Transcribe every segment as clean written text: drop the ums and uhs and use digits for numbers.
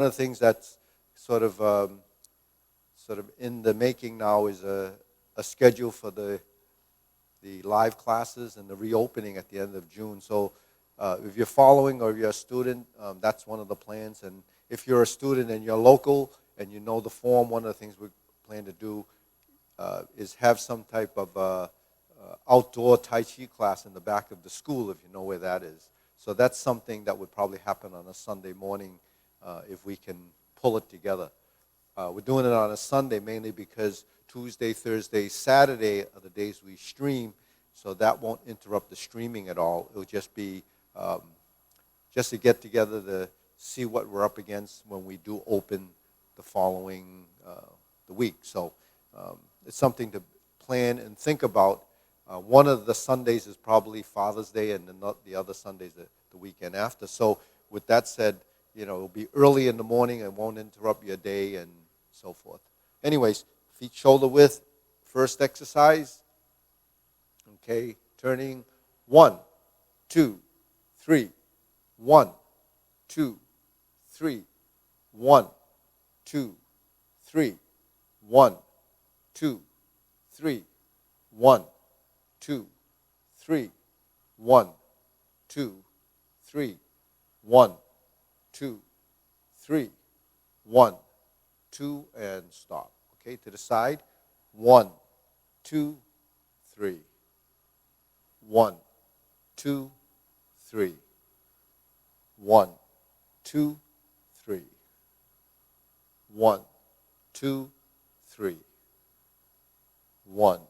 One of the things that's sort of in the making now is a schedule for the live classes and the reopening at the end of June. So if you're following or if you're a student, that's one of the plans. And if you're a student and you're local and you know the form, one of the things we plan to do is have some type of outdoor Tai Chi class in the back of the school, if you know where that is. So that's something that would probably happen on a Sunday morning if we can pull it together. We're doing it on a Sunday mainly because Tuesday, Thursday, Saturday are the days we stream, so that won't interrupt the streaming at all. It'll just be just to get together to see what we're up against when we do open the following the week. So it's something to plan and think about. One of the Sundays is probably Father's Day, and the other Sunday's the weekend after. So with that said, it'll be early in the morning and won't interrupt your day and so forth. Anyways, feet shoulder width, first exercise. Okay, turning 1, 2, 3, 1, 2, 3, 1, 2, 3, 1, 2, 3, 1, 2, 3, 1, 2, 3, 1, 2, 3, 1, 2, and stop. Okay, to the side. 1, 2, 3. 1, 2, 3. 1, 2, 3. 1, 2, 3. 1,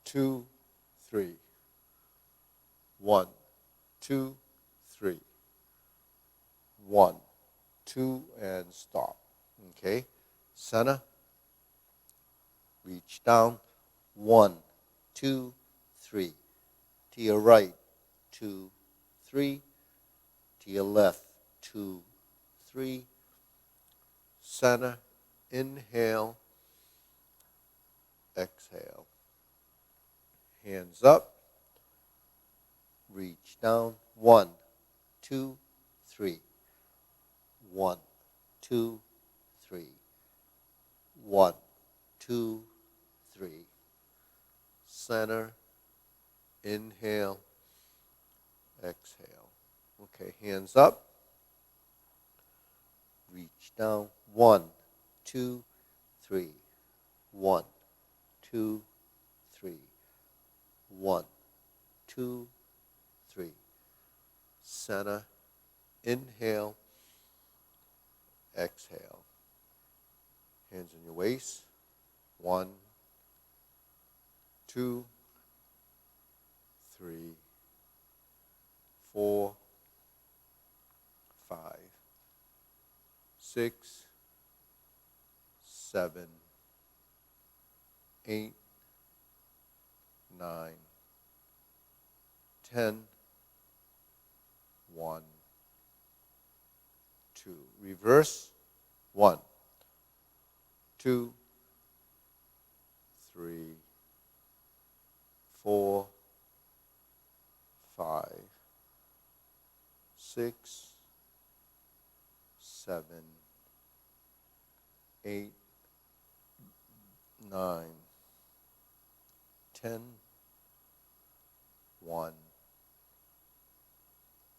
2, 3. 1, 2, 3. 1, 2, and stop. Okay, center. Reach down. 1, 2, 3. To your right. 2, 3. To your left. 2, 3. Center. Inhale. Exhale. Hands up. Reach down. 1, 2, 3. 1, 2, 3. 1, 2, 3. Center. Inhale. Exhale. Okay, hands up. Reach down. 1, 2, 3. 1, 2, 3. 1, 2, 3. Center. Inhale. Exhale. Hands on your waist. 1, 2, 3, 4, 5, 6, 7, 8, 9, 10, 1, 2. Reverse. 1, 2, 3, 4, 5, 6, 7, 8, 9, 10, 1,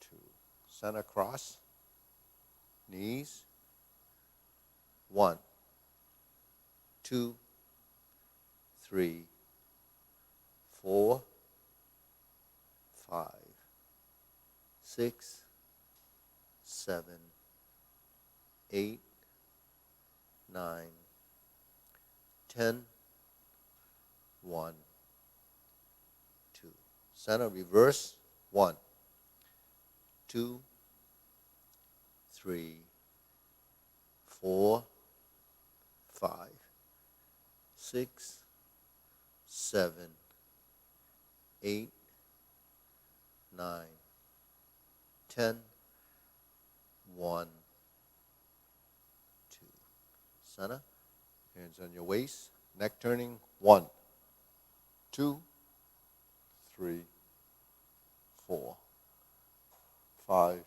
2. Center cross. Knees. 1, 2, 3, 4, 5, 6, 7, 8, 9, 10, 1, 2. Center reverse. 1, 2, 3, 4, 5, 6, 7, 8, 9, 10, 1, 2. Center. Hands on your waist. Neck turning. 1, 2, 3, 4, 5,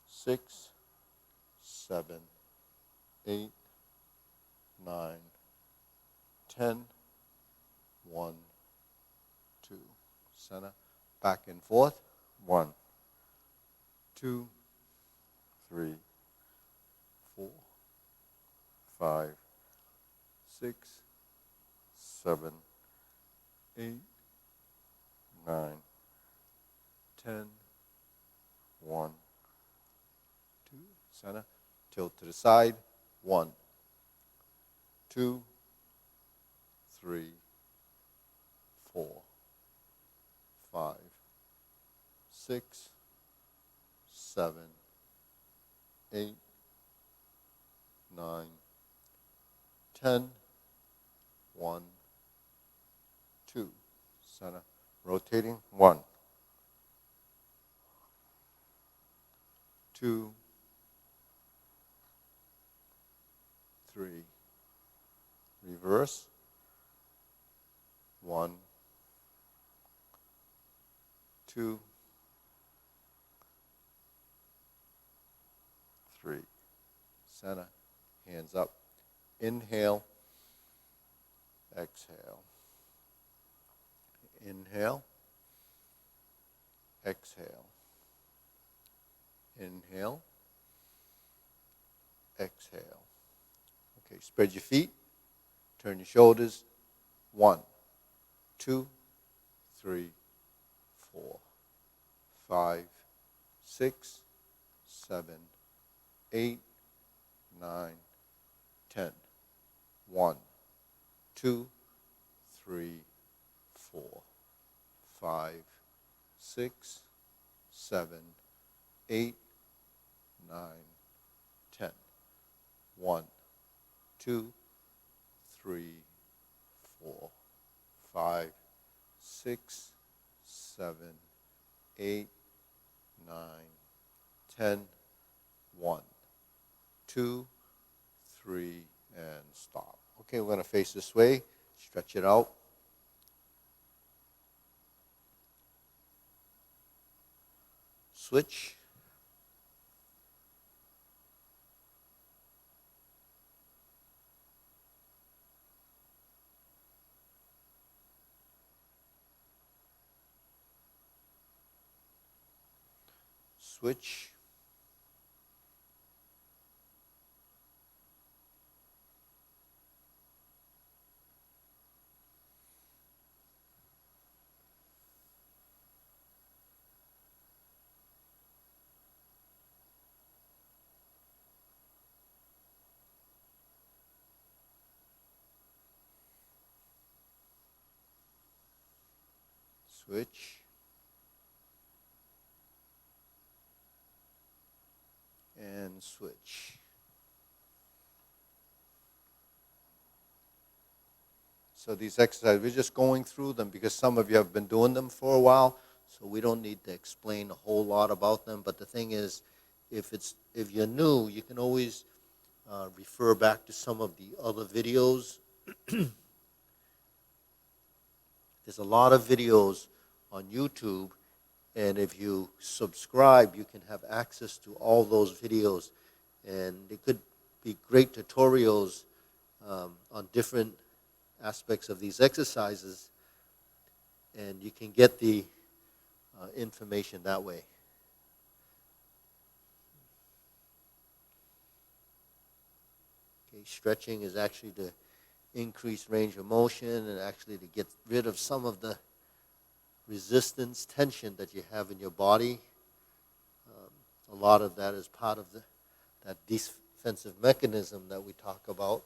6, 7, 8, 9, 10, 1, 2. Center. Back and forth. 1, 2, 3, 4, 5, 6, 7, 8, 9, 10, 1, 2. Center. Tilt to the side. 1, 2, 3, 4, 5, 6, 7, 8, 9, 10, 1, 2. Center. Rotating. 1, 2, 3. Reverse. 1, 2, 3. Center. Hands up. Inhale. Exhale. Inhale. Exhale. Inhale. Exhale. Okay, spread your feet. Turn your shoulders. 1, 2, 3, 4, 5, 6, 7, 8, 9, 10. 1, 2, 3, 4, 5, 6, 7, 8, 9, 10. 1, 2, 3, 4, 5, 6, 7, 8, 9, 10. 1, 2, 3, and stop. Okay, we're going to face this way. Stretch it out. Switch. Switch. Switch. And switch. So these exercises, we're just going through them because some of you have been doing them for a while, so we don't need to explain a whole lot about them. But the thing is, if you're new, you can always refer back to some of the other videos. There's a lot of videos on YouTube, and if you subscribe, you can have access to all those videos. And they could be great tutorials on different aspects of these exercises, and you can get the information that way. Okay, stretching is actually to increase range of motion and actually to get rid of some of the resistance, tension that you have in your body. A lot of that is part of that defensive mechanism that we talk about.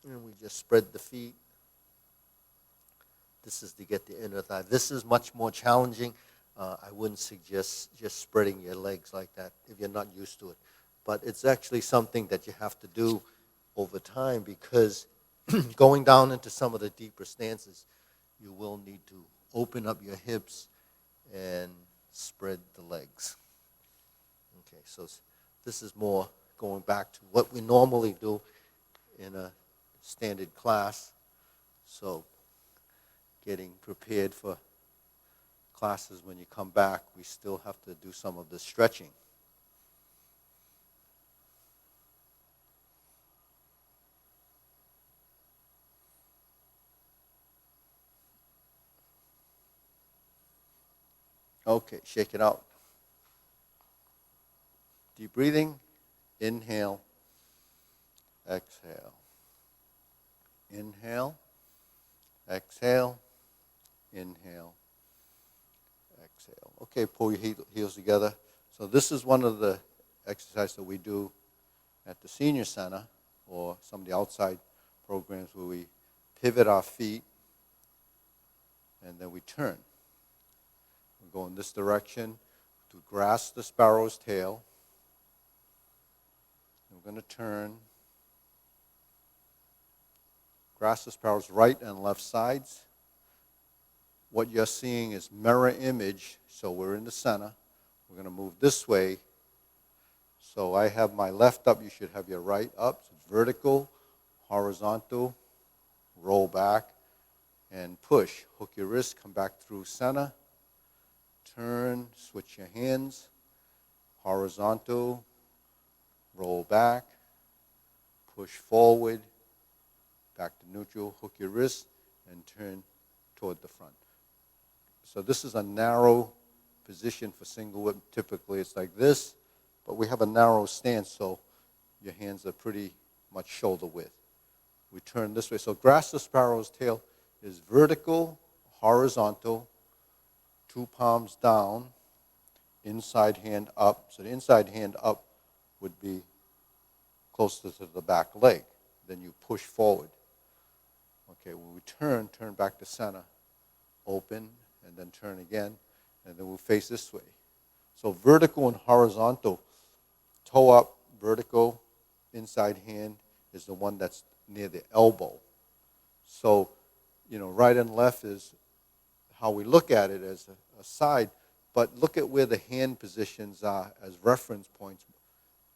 And we just spread the feet. This is to get the inner thigh. This is much more challenging. I wouldn't suggest just spreading your legs like that if you're not used to it. But it's actually something that you have to do over time because going down into some of the deeper stances, you will need to open up your hips and spread the legs. Okay, so this is more going back to what we normally do in a standard class. So getting prepared for classes when you come back, we still have to do some of the stretching. Okay, shake it out. Deep breathing. Inhale. Exhale. Inhale. Exhale. Inhale. Exhale. Okay, pull your heels together. So this is one of the exercises that we do at the senior center or some of the outside programs where we pivot our feet and then we turn. We go in this direction to grasp the sparrow's tail. We're going to turn. Grasp the sparrow's right and left sides. What you're seeing is mirror image, so we're in the center. We're going to move this way. So I have my left up, you should have your right up. So vertical, horizontal, roll back, and push. Hook your wrist, come back through center. Turn, switch your hands. Horizontal, roll back, push forward, back to neutral, hook your wrist, and turn toward the front. So this is a narrow position for single whip. Typically it's like this, but we have a narrow stance, so your hands are pretty much shoulder width. We turn this way. So grasp the sparrow's tail is vertical, horizontal, two palms down, inside hand up. So the inside hand up would be closer to the back leg. Then you push forward. Okay, when we turn back to center, open, and then turn again, and then we'll face this way. So vertical and horizontal, toe up, vertical, inside hand is the one that's near the elbow. So, right and left is how we look at it as a side, but look at where the hand positions are as reference points.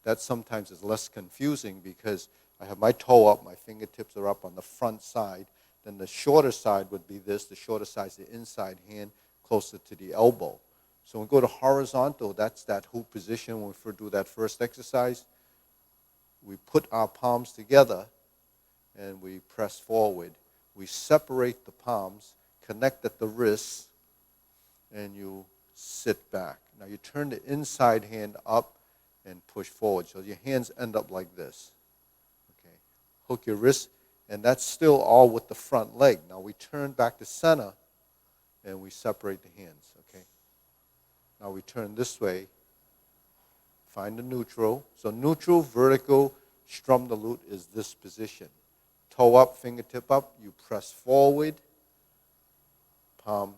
That sometimes is less confusing because I have my toe up, my fingertips are up on the front side. Then the shorter side would be this. The shorter side is the inside hand, closer to the elbow. So when we go to horizontal, that's that hoop position. When we do that first exercise, we put our palms together and we press forward. We separate the palms, connect at the wrists, and you sit back. Now you turn the inside hand up and push forward. So your hands end up like this. Okay. Hook your wrist, and that's still all with the front leg. Now we turn back to center, and we separate the hands. Okay. Now we turn this way. Find the neutral. So neutral, vertical, strum the lute is this position. Toe up, fingertip up. You press forward. Palm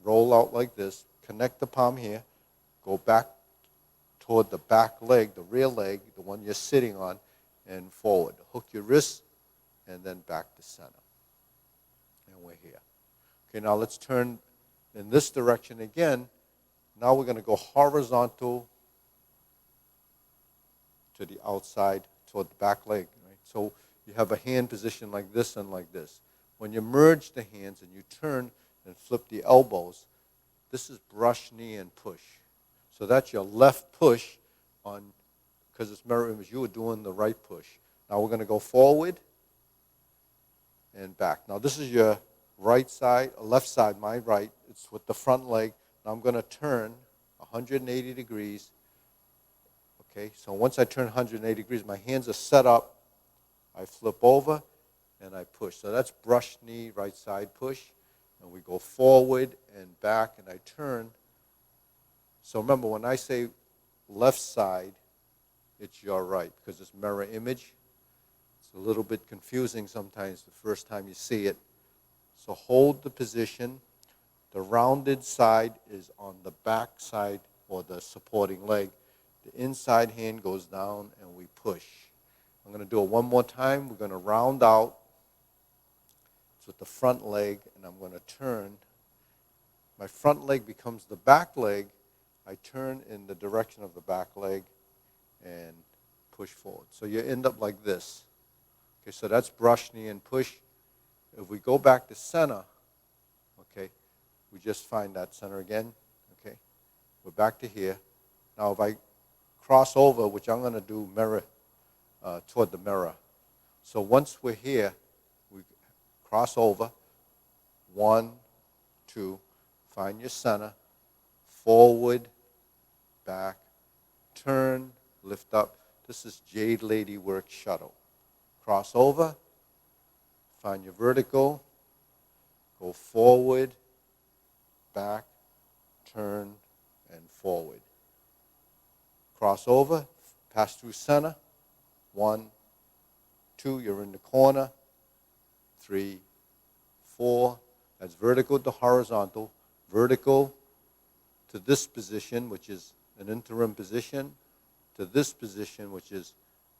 roll out like this. Connect the palm here. Go back toward the back leg, the rear leg, the one you're sitting on, and forward. Hook your wrist, and then back to center. And we're here. Okay, now let's turn in this direction again. Now we're going to go horizontal to the outside toward the back leg. Right? So you have a hand position like this and like this. When you merge the hands and you turn and flip the elbows, this is brush, knee, and push. So that's your left push on, because it's mirror image, you were doing the right push. Now we're going to go forward and back. Now this is your right side, left side, my right. It's with the front leg. Now I'm going to turn 180 degrees. Okay, so once I turn 180 degrees, my hands are set up. I flip over and I push. So that's brush, knee, right side push. And we go forward and back and I turn. So remember, when I say left side, it's your right because it's mirror image. It's a little bit confusing sometimes the first time you see it. So hold the position. The rounded side is on the back side or the supporting leg. The inside hand goes down and we push. I'm going to do it one more time. We're going to round out. It's with the front leg, and I'm going to turn. My front leg becomes the back leg. I turn in the direction of the back leg and push forward. So you end up like this. Okay, so that's brush, knee, and push. If we go back to center, okay, we just find that center again. Okay, we're back to here. Now if I cross over, which I'm going to do mirror toward the mirror. So once we're here, we cross over. 1, 2, find your center, forward, back, turn, lift up. This is Jade Lady Work Shuttle. Cross over, find your vertical, go forward, back, turn, and forward. Cross over, pass through center. 1, 2, you're in the corner. 3, 4, that's vertical to horizontal. Vertical to this position, which is an interim position, to this position, which is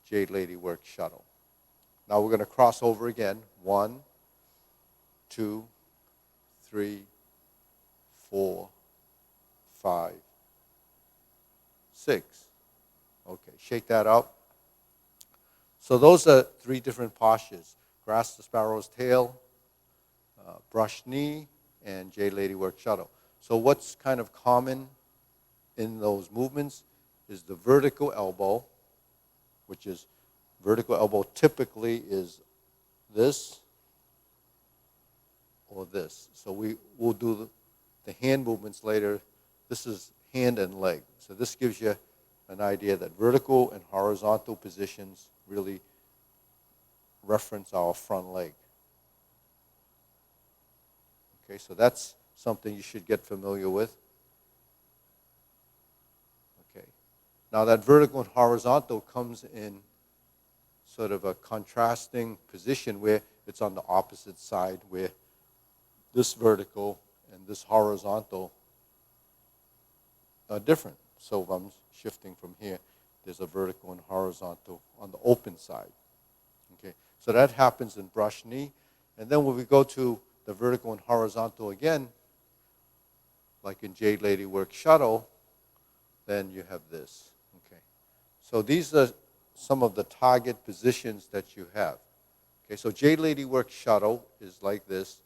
Jade Lady Work Shuttle. Now we're going to cross over again. 1, 2, 3, 4, 5, 6. Okay, shake that up. So those are 3 different postures. Grasp the sparrow's tail, brush knee, and Jade Lady Work Shuttle. So what's kind of common in those movements is the vertical elbow, which is vertical elbow typically is this or this. So we'll do the hand movements later. This is hand and leg. So this gives you an idea that vertical and horizontal positions really reference our front leg. Okay, so that's something you should get familiar with. Okay. Now that vertical and horizontal comes in sort of a contrasting position where it's on the opposite side, where this vertical and this horizontal are different. So if I'm shifting from here, there's a vertical and horizontal on the open side. Okay, so that happens in brush knee. And then when we go to the vertical and horizontal again, like in Jade Lady Work Shuttle, then you have this. Okay, so these are some of the target positions that you have. Okay, so Jade Lady Work Shuttle is like this,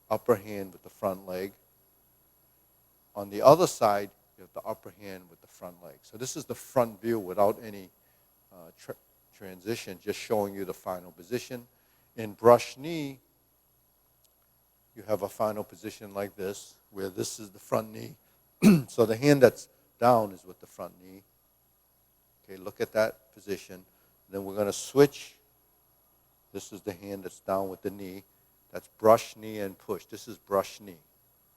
upper hand with the front leg. On the other side, you have the upper hand with the front leg. So this is the front view without any transition, just showing you the final position. In brush knee, you have a final position like this, where this is the front knee. So the hand that's down is with the front knee. Okay, look at that position. Then we're going to switch. This is the hand that's down with the knee. That's brush knee and push. This is brush knee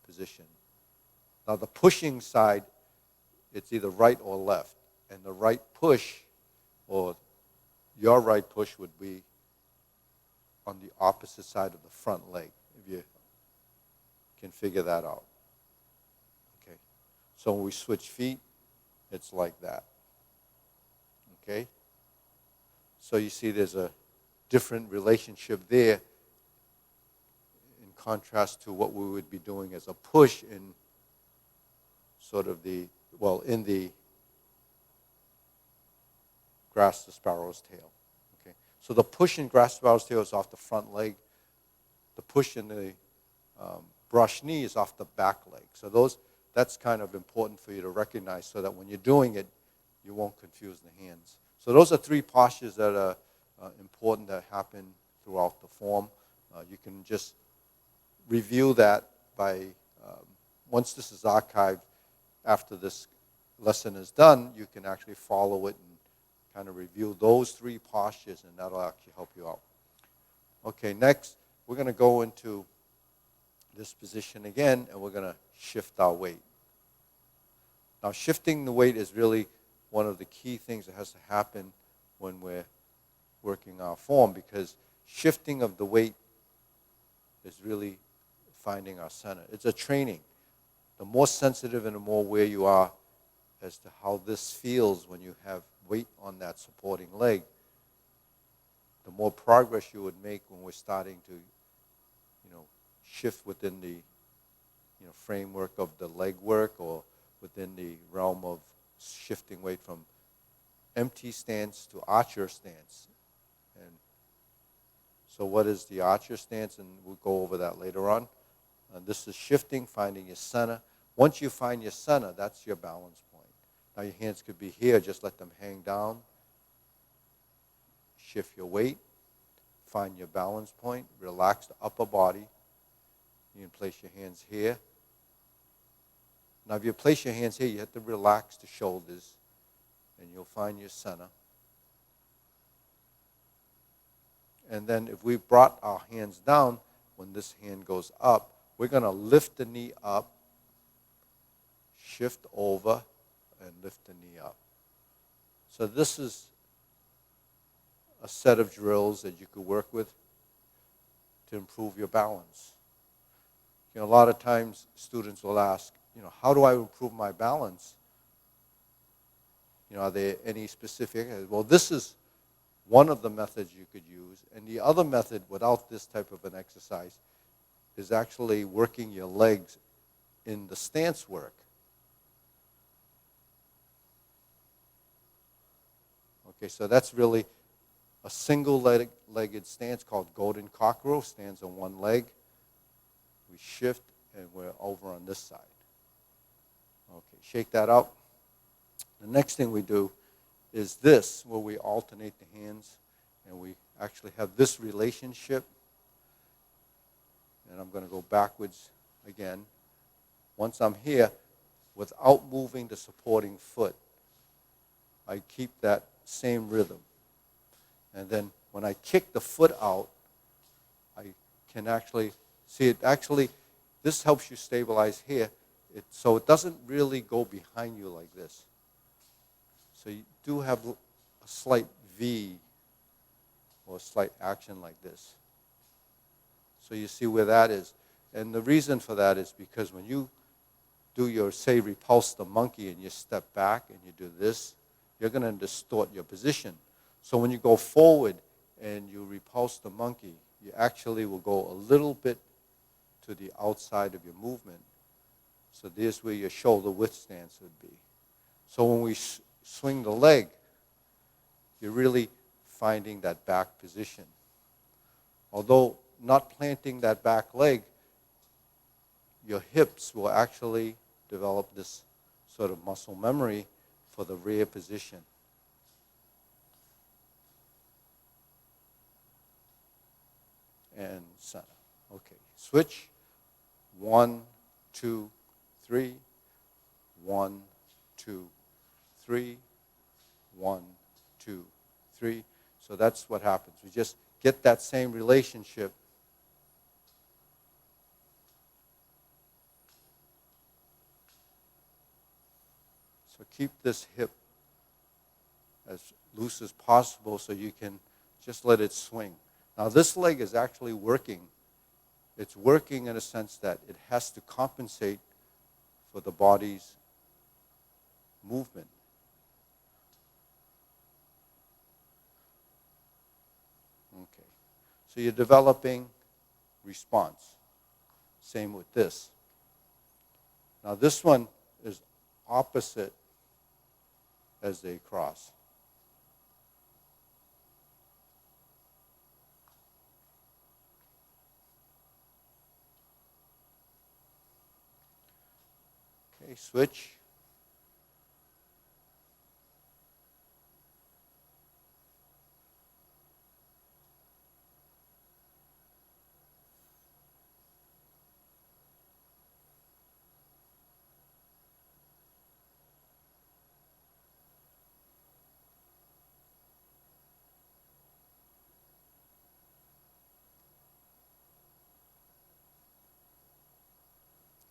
position. Now the pushing side, it's either right or left. And the right push, or your right push, would be on the opposite side of the front leg, if you can figure that out. Okay. So when we switch feet, it's like that. Okay? So you see there's a different relationship there in contrast to what we would be doing as a push in sort of in the grasp the sparrow's tail. Okay? So the push in grasp the sparrow's tail is off the front leg. The push in the brush knee is off the back leg. So that's kind of important for you to recognize so that when you're doing it, you won't confuse the hands. So those are 3 postures that are important that happen throughout the form. You can just review that by, once this is archived, after this lesson is done, you can actually follow it and kind of review those 3 postures, and that'll actually help you out. Okay, next, we're going to go into this position again, and we're going to shift our weight. Now, shifting the weight is really one of the key things that has to happen when we're working our form, because shifting of the weight is really finding our center. It's a training. The more sensitive and the more aware you are as to how this feels when you have weight on that supporting leg, the more progress you would make when we're starting to, shift within the, framework of the leg work, or within the realm of shifting weight from empty stance to archer stance. And so what is the archer stance? And we'll go over that later on. This is shifting, finding your center. Once you find your center, that's your balance point. Now your hands could be here, just let them hang down. Shift your weight, find your balance point, relax the upper body. You can place your hands here. Now, if you place your hands here, you have to relax the shoulders, and you'll find your center. And then if we brought our hands down, when this hand goes up, we're going to lift the knee up, shift over, and lift the knee up. So this is a set of drills that you could work with to improve your balance. A lot of times students will ask, how do I improve my balance? Are there any specific? Well, this is one of the methods you could use. And the other method, without this type of an exercise, is actually working your legs in the stance work. Okay, so that's really a single-legged stance called golden cockerel, stands on one leg. We shift, and we're over on this side. Okay, shake that out. The next thing we do is this, where we alternate the hands, and we actually have this relationship. And I'm going to go backwards again. Once I'm here, without moving the supporting foot, I keep that same rhythm. And then when I kick the foot out, I can actually see it. Actually, this helps you stabilize here, so it doesn't really go behind you like this. So you do have a slight V or a slight action like this. So you see where that is. And the reason for that is because when you do your, say, repulse the monkey and you step back and you do this, you're going to distort your position. So when you go forward and you repulse the monkey, you actually will go a little bit to the outside of your movement. So there's where your shoulder width stance would be. So when we swing the leg, you're really finding that back position. Although not planting that back leg, your hips will actually develop this sort of muscle memory for the rear position. And center. Okay, switch. 1, 2, 3. 1, 2, 3. 1, 2, 3. So that's what happens. We just get that same relationship. So keep this hip as loose as possible so you can just let it swing. Now this leg is actually working. It's working in a sense that it has to compensate for the body's movement. Okay. So you're developing response. Same with this. Now this one is opposite as they cross. Okay, switch.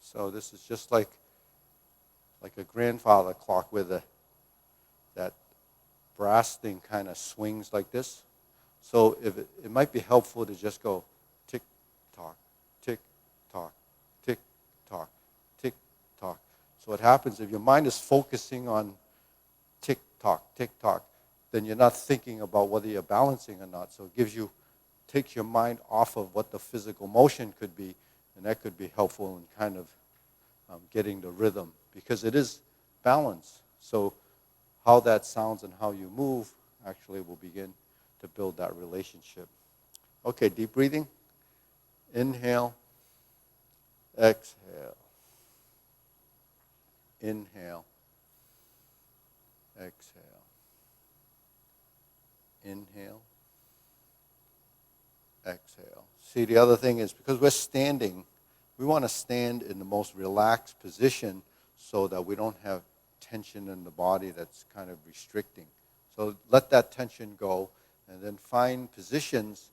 So this is just like a grandfather clock where that brass thing kind of swings like this. So if it might be helpful to just go tick tock, tick tock, tick tock, tick tock. So what happens if your mind is focusing on tick tock, then you're not thinking about whether you're balancing or not. So it takes your mind off of what the physical motion could be, and that could be helpful in kind of getting the rhythm, because it is balance. So how that sounds and how you move actually will begin to build that relationship. Okay, deep breathing. Inhale, exhale. Inhale, exhale. Inhale, exhale. See, the other thing is because we're standing, we want to stand in the most relaxed position so that we don't have tension in the body that's kind of restricting. So let that tension go, and then find positions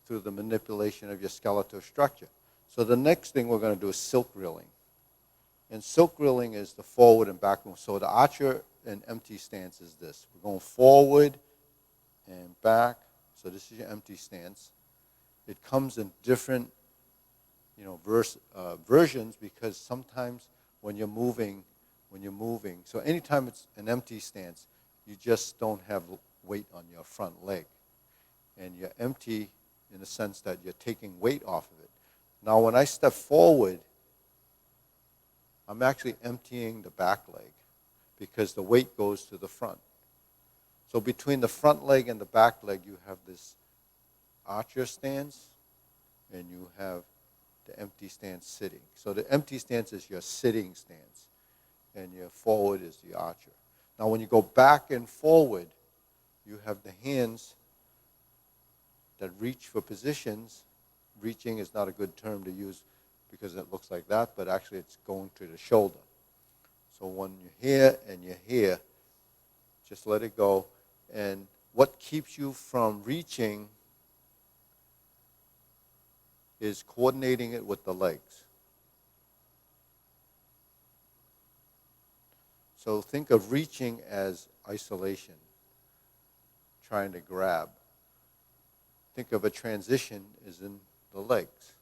through the manipulation of your skeletal structure. So the next thing we're going to do is silk reeling. And silk reeling is the forward and back move. So the archer and empty stance is this. We're going forward and back. So this is your empty stance. It comes in different versions, because sometimes when you're moving, so anytime it's an empty stance, you just don't have weight on your front leg. And you're empty in the sense that you're taking weight off of it. Now when I step forward, I'm actually emptying the back leg because the weight goes to the front. So between the front leg and the back leg, you have this archer stance, and you have the empty stance sitting. So the empty stance is your sitting stance, and your forward is the archer. Now when you go back and forward, you have the hands that reach for positions. Reaching is not a good term to use because it looks like that, but actually it's going to the shoulder. So when you're here and you're here, just let it go. And what keeps you from reaching is coordinating it with the legs. So think of reaching as isolation, trying to grab. Think of a transition as in the legs.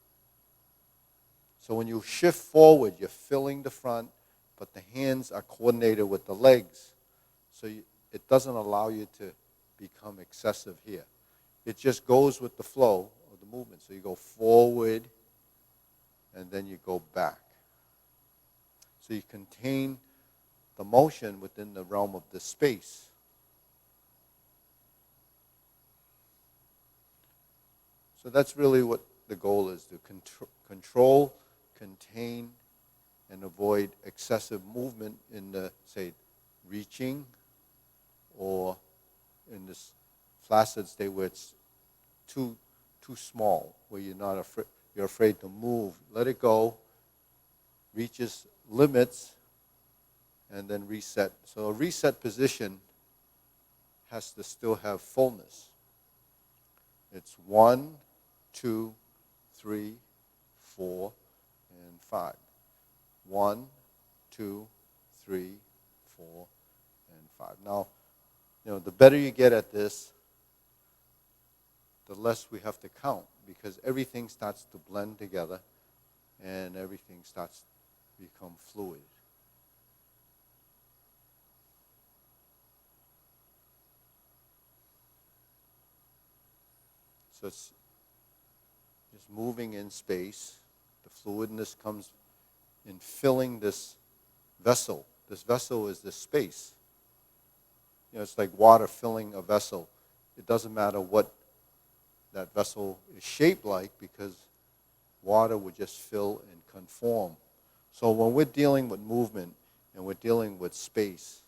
So when you shift forward, you're filling the front, but the hands are coordinated with the legs. So it doesn't allow you to become excessive here. It just goes with the flow of the movement. So you go forward, and then you go back. So you contain the motion within the realm of the space. So that's really what the goal is, to control, contain, and avoid excessive movement in the, say, reaching, or in this flaccid state where it's too small, where you're afraid to move. Let it go, reaches limits, and then reset. So a reset position has to still have fullness. It's 1, 2, 3, 4, and 5. 1, 2, 3, 4, and 5. Now, the better you get at this, the less we have to count, because everything starts to blend together and everything starts to become fluid. So it's just moving in space. The fluidness comes in filling this vessel. This vessel is this space. It's like water filling a vessel. It doesn't matter what that vessel is shaped like, because water would just fill and conform. So when we're dealing with movement and we're dealing with space,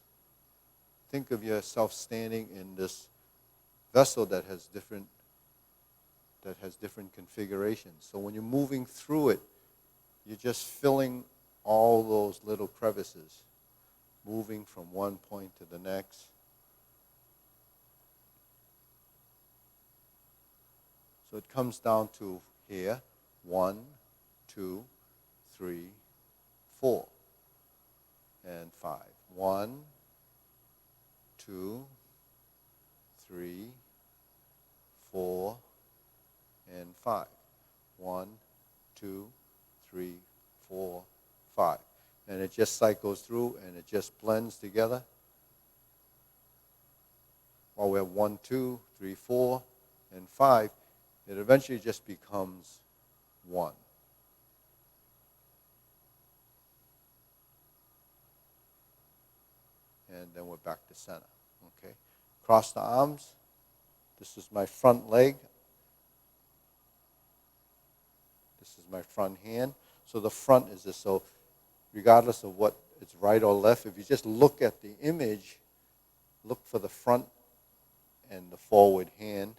think of yourself standing in this vessel that has different configurations. So when you're moving through it, you're just filling all those little crevices, moving from one point to the next. So it comes down to here, 1, 2, 3, 4, and 5. 1, 2, 3, 4, and 5. 1, 2, 3, 4, 5. And it just cycles through, and it just blends together. While we have 1, 2, 3, 4, and 5, it eventually just becomes 1. And then we're back to center. Okay? Cross the arms. This is my front leg. This is my front hand. So the front is this. So regardless of what it's right or left, if you just look at the image, look for the front and the forward hand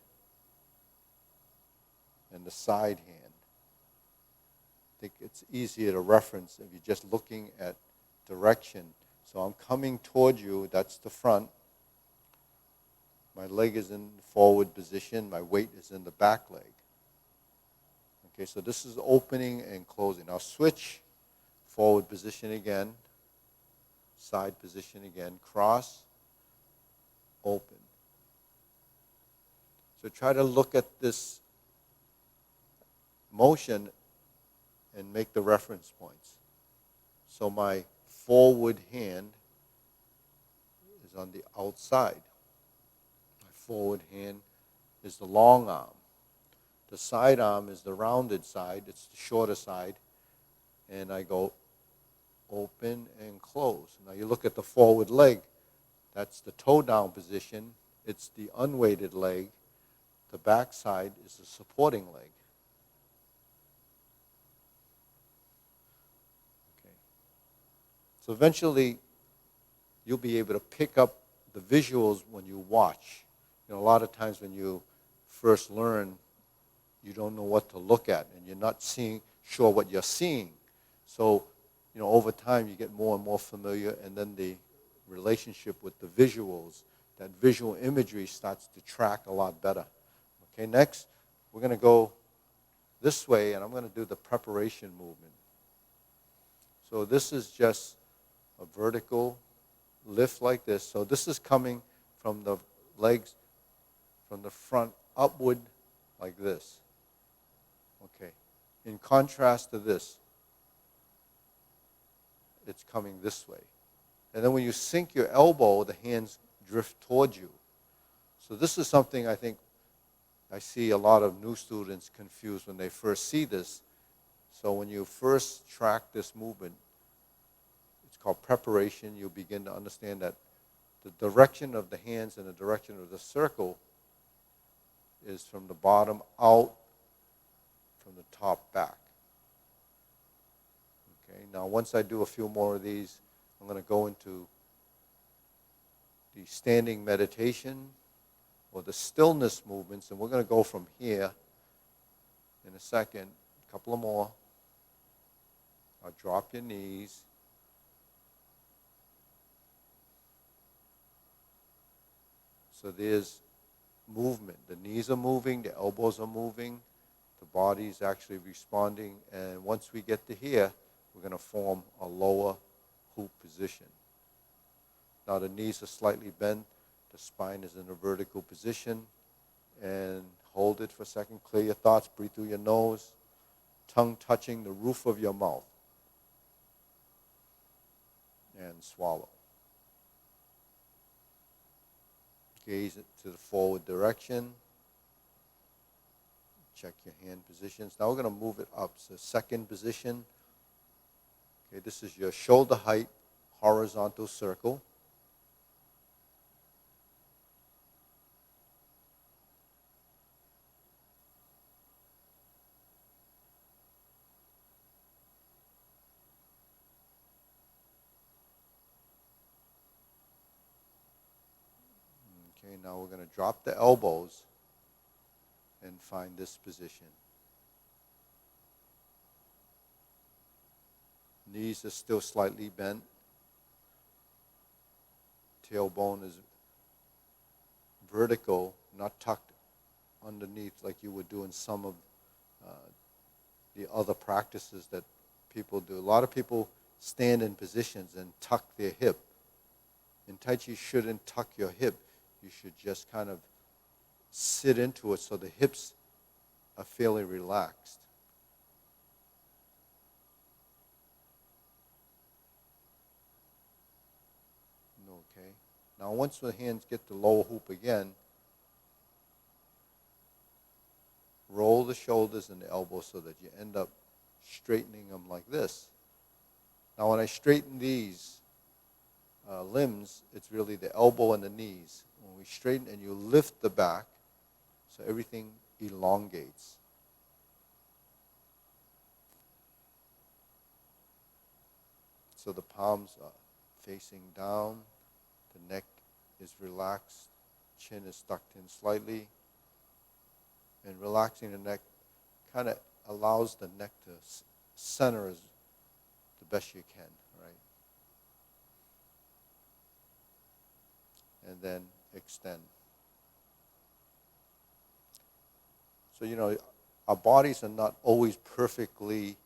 and the side hand. I think it's easier to reference if you're just looking at direction. So I'm coming toward you, that's the front. My leg is in forward position, my weight is in the back leg. Okay, so this is opening and closing. Now switch, forward position again, side position again, cross, open. So try to look at this motion and make the reference points. So my forward hand is on the outside. My forward hand is the long arm. The side arm is the rounded side, it's the shorter side, and I go open and close. Now you look at the forward leg, that's the toe down position, it's the unweighted leg. The back side is the supporting leg. Okay. So eventually you'll be able to pick up the visuals when you watch. You know, a lot of times when you first learn, you don't know what to look at, and you're not sure what you're seeing. So, you know, over time you get more and more familiar, and then the relationship with the visuals, that visual imagery starts to track a lot better. Okay, next we're going to go this way, and I'm going to do the preparation movement. So this is just a vertical lift like this. So this is coming from the legs, from the front upward like this. Okay. In contrast to this, it's coming this way. And then when you sink your elbow, the hands drift towards you. So this is something I think I see a lot of new students confused when they first see this. So when you first track this movement, it's called preparation. You'll begin to understand that the direction of the hands and the direction of the circle is from the bottom out, from the top back. Okay, now once I do a few more of these, I'm going to go into the standing meditation or the stillness movements, and we're going to go from here in a second. A couple of more. I'll drop your knees. So there's movement. The knees are moving, the elbows are moving, the body is actually responding, and once we get to here, we're going to form a lower hoop position. Now the knees are slightly bent, the spine is in a vertical position, and hold it for a second. Clear your thoughts, breathe through your nose, tongue touching the roof of your mouth, and swallow. Gaze it to the forward direction. Check your hand positions. Now we're going to move it up. So second position. Okay, this is your shoulder height horizontal circle. Okay, now we're going to drop the elbows and find this position. Knees are still slightly bent. Tailbone is vertical, not tucked underneath like you would do in some of the other practices that people do. A lot of people stand in positions and tuck their hip. In Tai Chi, you shouldn't tuck your hip. You should just kind of sit into it so the hips are fairly relaxed. Okay. Now once the hands get the lower hoop again, roll the shoulders and the elbows so that you end up straightening them like this. Now when I straighten these limbs, it's really the elbow and the knees. When we straighten and you lift the back, so everything elongates. So the palms are facing down, the neck is relaxed, chin is tucked in slightly, and relaxing the neck kind of allows the neck to center as the best you can, right? and then extend. So, our bodies are not always perfectly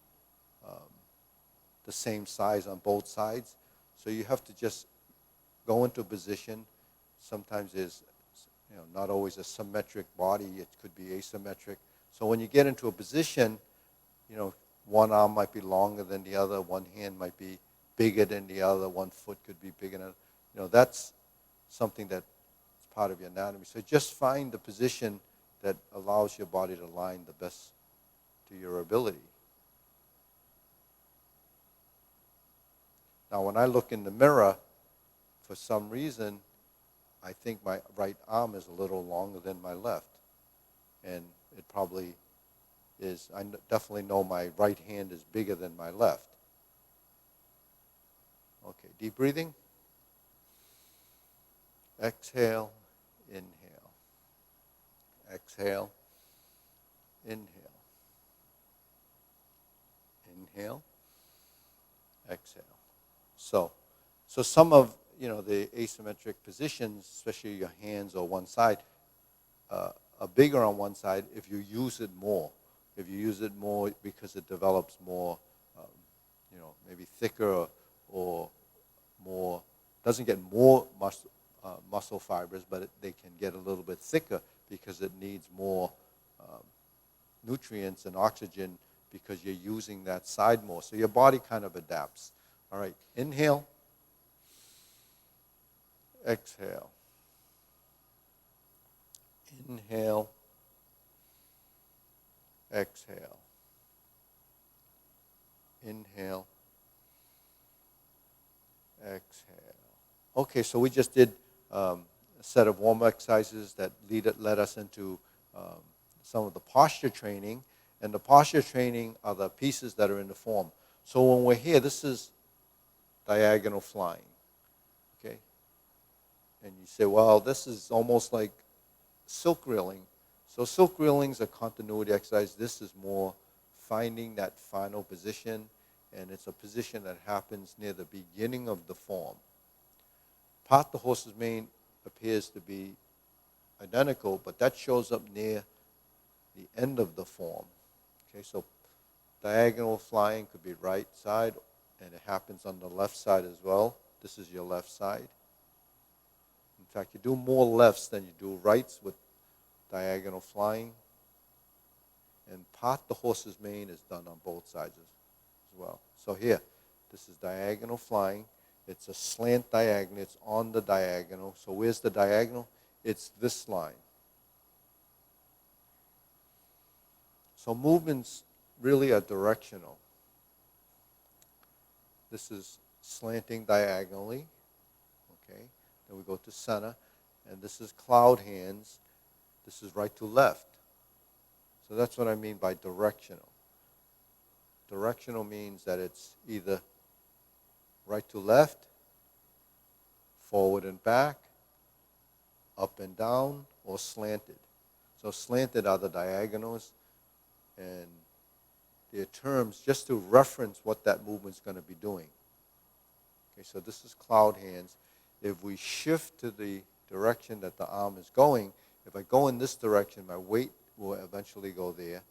the same size on both sides. So you have to just go into a position. Sometimes there's not always a symmetric body. It could be asymmetric. So when you get into a position, one arm might be longer than the other, one hand might be bigger than the other, one foot could be bigger than the other. That's something that's part of your anatomy. So just find the position that allows your body to align the best to your ability. Now, when I look in the mirror, for some reason, I think my right arm is a little longer than my left. And it probably is. I definitely know my right hand is bigger than my left. Okay, deep breathing. Exhale, inhale. Exhale, inhale. Inhale, exhale. So some of the asymmetric positions, especially your hands or one side, are bigger on one side if you use it more. If you use it more because it develops more, maybe thicker or more, doesn't get more muscle fibers, but they can get a little bit thicker because it needs more nutrients and oxygen because you're using that side more. So your body kind of adapts. All right, inhale, exhale. Inhale, exhale. Inhale, exhale. Okay, so we just did a set of warm exercises that led us into some of the posture training. And the posture training are the pieces that are in the form. So when we're here, this is diagonal flying, okay? And you say, well, this is almost like silk reeling. So silk reeling is a continuity exercise. This is more finding that final position, and it's a position that happens near the beginning of the form. Part the horse's mane appears to be identical, but that shows up near the end of the form. Okay, so diagonal flying could be right side, and it happens on the left side as well. This is your left side. In fact, you do more lefts than you do rights with diagonal flying. And part the horse's mane is done on both sides as well. So here, this is diagonal flying. It's a slant diagonal. It's on the diagonal. So where's the diagonal? It's this line. So movements really are directional. This is slanting diagonally, okay? Then we go to center, and this is cloud hands. This is right to left. So that's what I mean by directional. Directional means that it's either right to left, forward and back, up and down, or slanted. So slanted are the diagonals, and they're terms just to reference what that movement's going to be doing. Okay, so this is cloud hands. If we shift to the direction that the arm is going, if I go in this direction, my weight will eventually go there.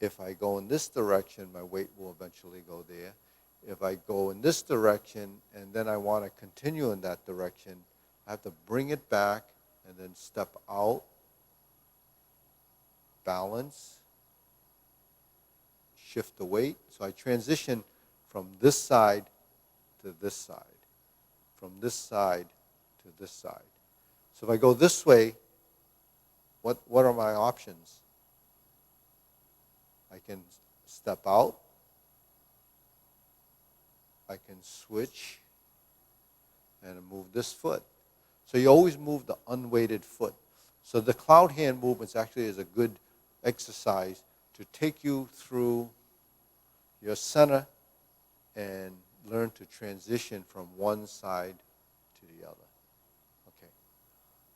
If I go in this direction, my weight will eventually go there. If I go in this direction and then I want to continue in that direction, I have to bring it back and then step out, balance, shift the weight. So I transition from this side to this side, from this side to this side. So if I go this way, what are my options? I can step out. I can switch and move this foot. So you always move the unweighted foot. So the cloud hand movements actually is a good exercise to take you through your center and learn to transition from one side to the other. Okay.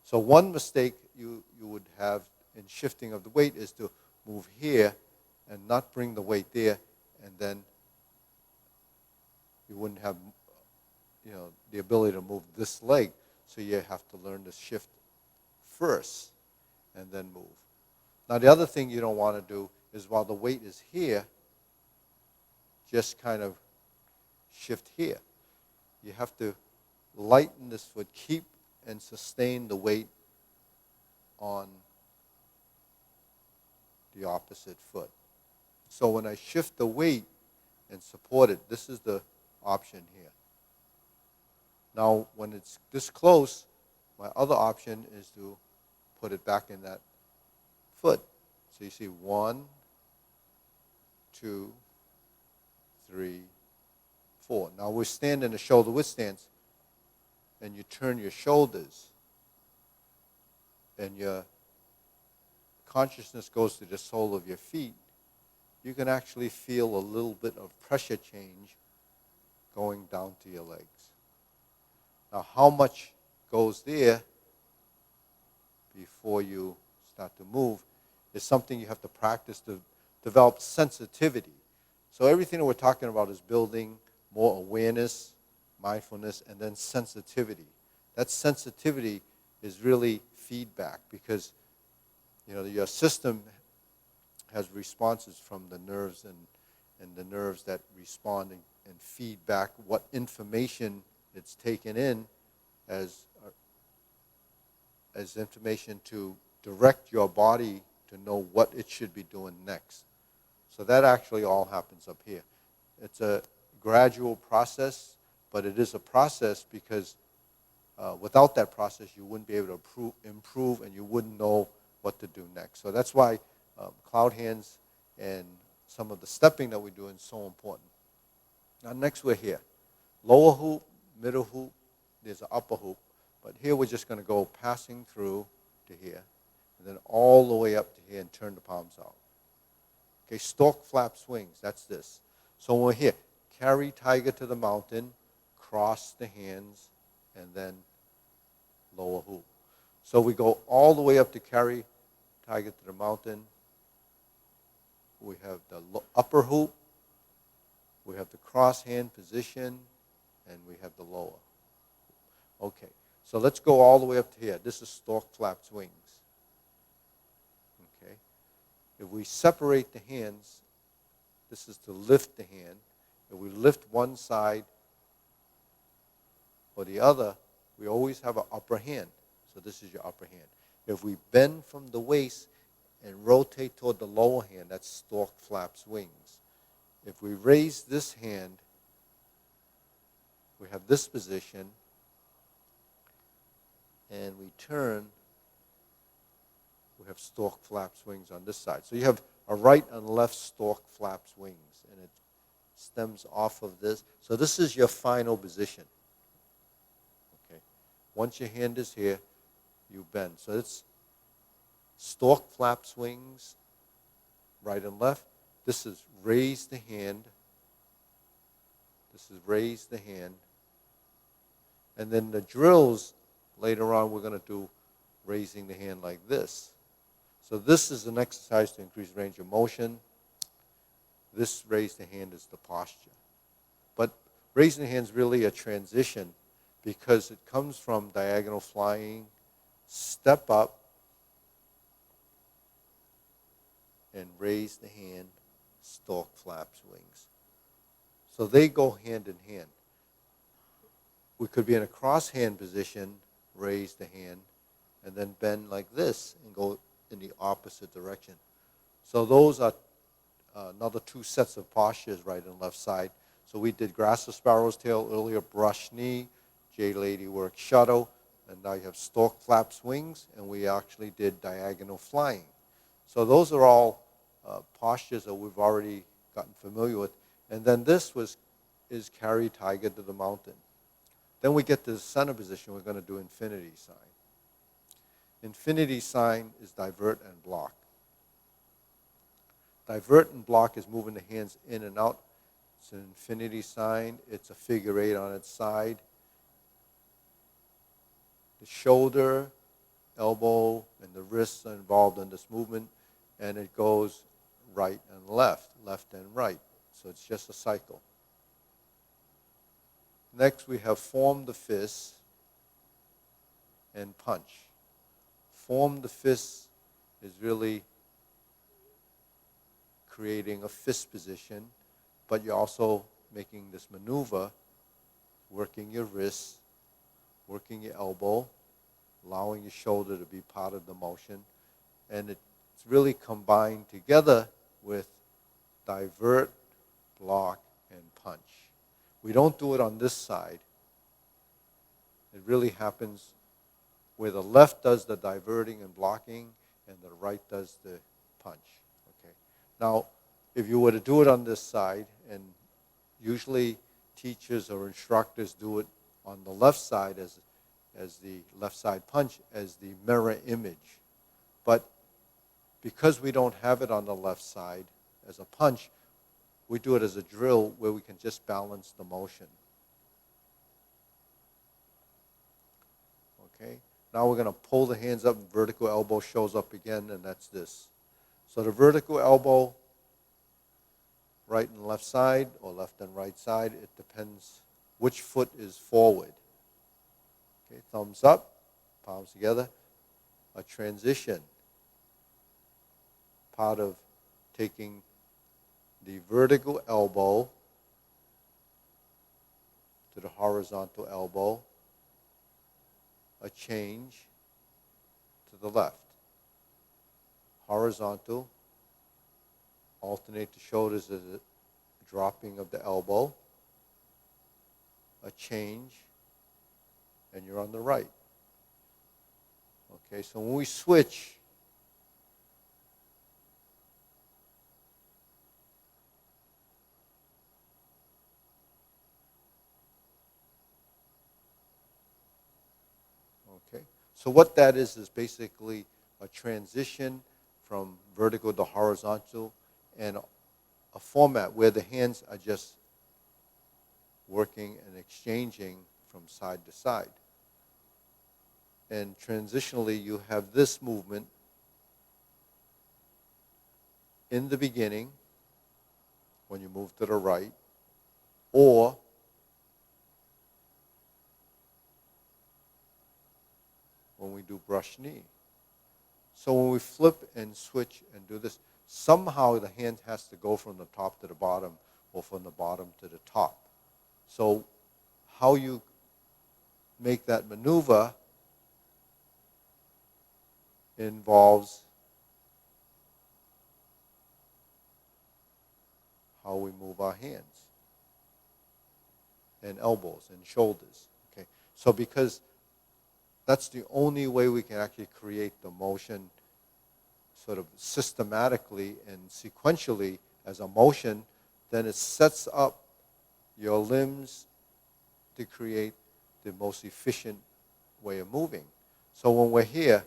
So one mistake you would have in shifting of the weight is to move here and not bring the weight there, and then you wouldn't have the ability to move this leg. So you have to learn to shift first and then move. Now the other thing you don't want to do is while the weight is here, just kind of shift here. You have to lighten this foot, keep and sustain the weight on the opposite foot. So when I shift the weight and support it, this is the option here. Now when it's this close, my other option is to put it back in that foot. So you see 1, 2, 3, 4. Now we're standing a shoulder width stance, and you turn your shoulders, and your consciousness goes to the sole of your feet. You can actually feel a little bit of pressure change going down to your legs. Now how much goes there before you start to move is something you have to practice to develop sensitivity. So everything that we're talking about is building more awareness, mindfulness, and then sensitivity. That sensitivity is really feedback because your system has responses from the nerves and the nerves that respond and feed back what information it's taken in as information to direct your body to know what it should be doing next. So that actually all happens up here. It's a gradual process, but it is a process because without that process, you wouldn't be able to improve and you wouldn't know what to do next. So that's why cloud hands and some of the stepping that we're doing is so important. Now next we're here. Lower hoop, middle hoop, there's an upper hoop. But here we're just going to go passing through to here, and then all the way up to here and turn the palms out. Okay, stork flap swings, that's this. So when we're here, carry tiger to the mountain, cross the hands, and then lower hoop. So we go all the way up to carry tiger to the mountain. We have the upper hoop, we have the cross hand position, and we have the lower. Okay. So let's go all the way up to here. This is stork flap swings. Okay. If we separate the hands, this is to lift the hand. If we lift one side or the other, we always have an upper hand. So this is your upper hand. If we bend from the waist and rotate toward the lower hand, that's stork flap swings. If we raise this hand, we have this position, and we turn, we have stork flap swings on this side. So you have a right and left stork flap swings, and it stems off of this. So this is your final position. Okay. Once your hand is here, you bend. So it's stork flap swings, right and left. This is raise the hand. This is raise the hand. And then the drills, later on, we're going to do raising the hand like this. So this is an exercise to increase range of motion. This raise the hand is the posture. But raising the hand is really a transition because it comes from diagonal flying, step up, and raise the hand, stork flap swings. So they go hand in hand. We could be in a cross hand position, raise the hand, and then bend like this and go in the opposite direction. So those are another two sets of postures, right and left side. So we did grasshopper sparrow's tail earlier, brush knee, J-lady work shuttle, and now you have stork flap swings, and we actually did diagonal flying. So those are all postures that we've already gotten familiar with. And then this is carry tiger to the mountain. Then we get to the center position, we're going to do infinity sign. Infinity sign is divert and block. Divert and block is moving the hands in and out. It's an infinity sign. It's a figure eight on its side. The shoulder, elbow, and the wrists are involved in this movement, and it goes right and left and right. So it's just a cycle. Next, we have form the fist. and punch. Form the fist is really creating a fist position, but you're also making this maneuver, working your wrist, working your elbow, allowing your shoulder to be part of the motion, and it's really combined together with divert, block, and punch. We don't do it on this side. It really happens where the left does the diverting and blocking and the right does the punch. Okay. Now, if you were to do it on this side, and usually teachers or instructors do it on the left side as the left side punch as the mirror image. But because we don't have it on the left side as a punch, we do it as a drill where we can just balance the motion. Okay? Now we're going to pull the hands up, and vertical elbow shows up again, and that's this. So the vertical elbow, right and left side, or left and right side, it depends which foot is forward. Okay, thumbs up, palms together. A transition, part of taking the vertical elbow to the horizontal elbow, a change to the left. Horizontal, alternate the shoulders as a dropping of the elbow, a change, and you're on the right. Okay, so when we switch, okay, so what that is basically a transition from vertical to horizontal, and a format where the hands are just working and exchanging from side to side. And transitionally, you have this movement in the beginning when you move to the right, or when we do brush knee. So when we flip and switch and do this, somehow the hand has to go from the top to the bottom or from the bottom to the top. So how you make that maneuver involves how we move our hands and elbows and shoulders. Okay, so because that's the only way we can actually create the motion sort of systematically and sequentially as a motion, then it sets up your limbs to create the most efficient way of moving. So when we're here,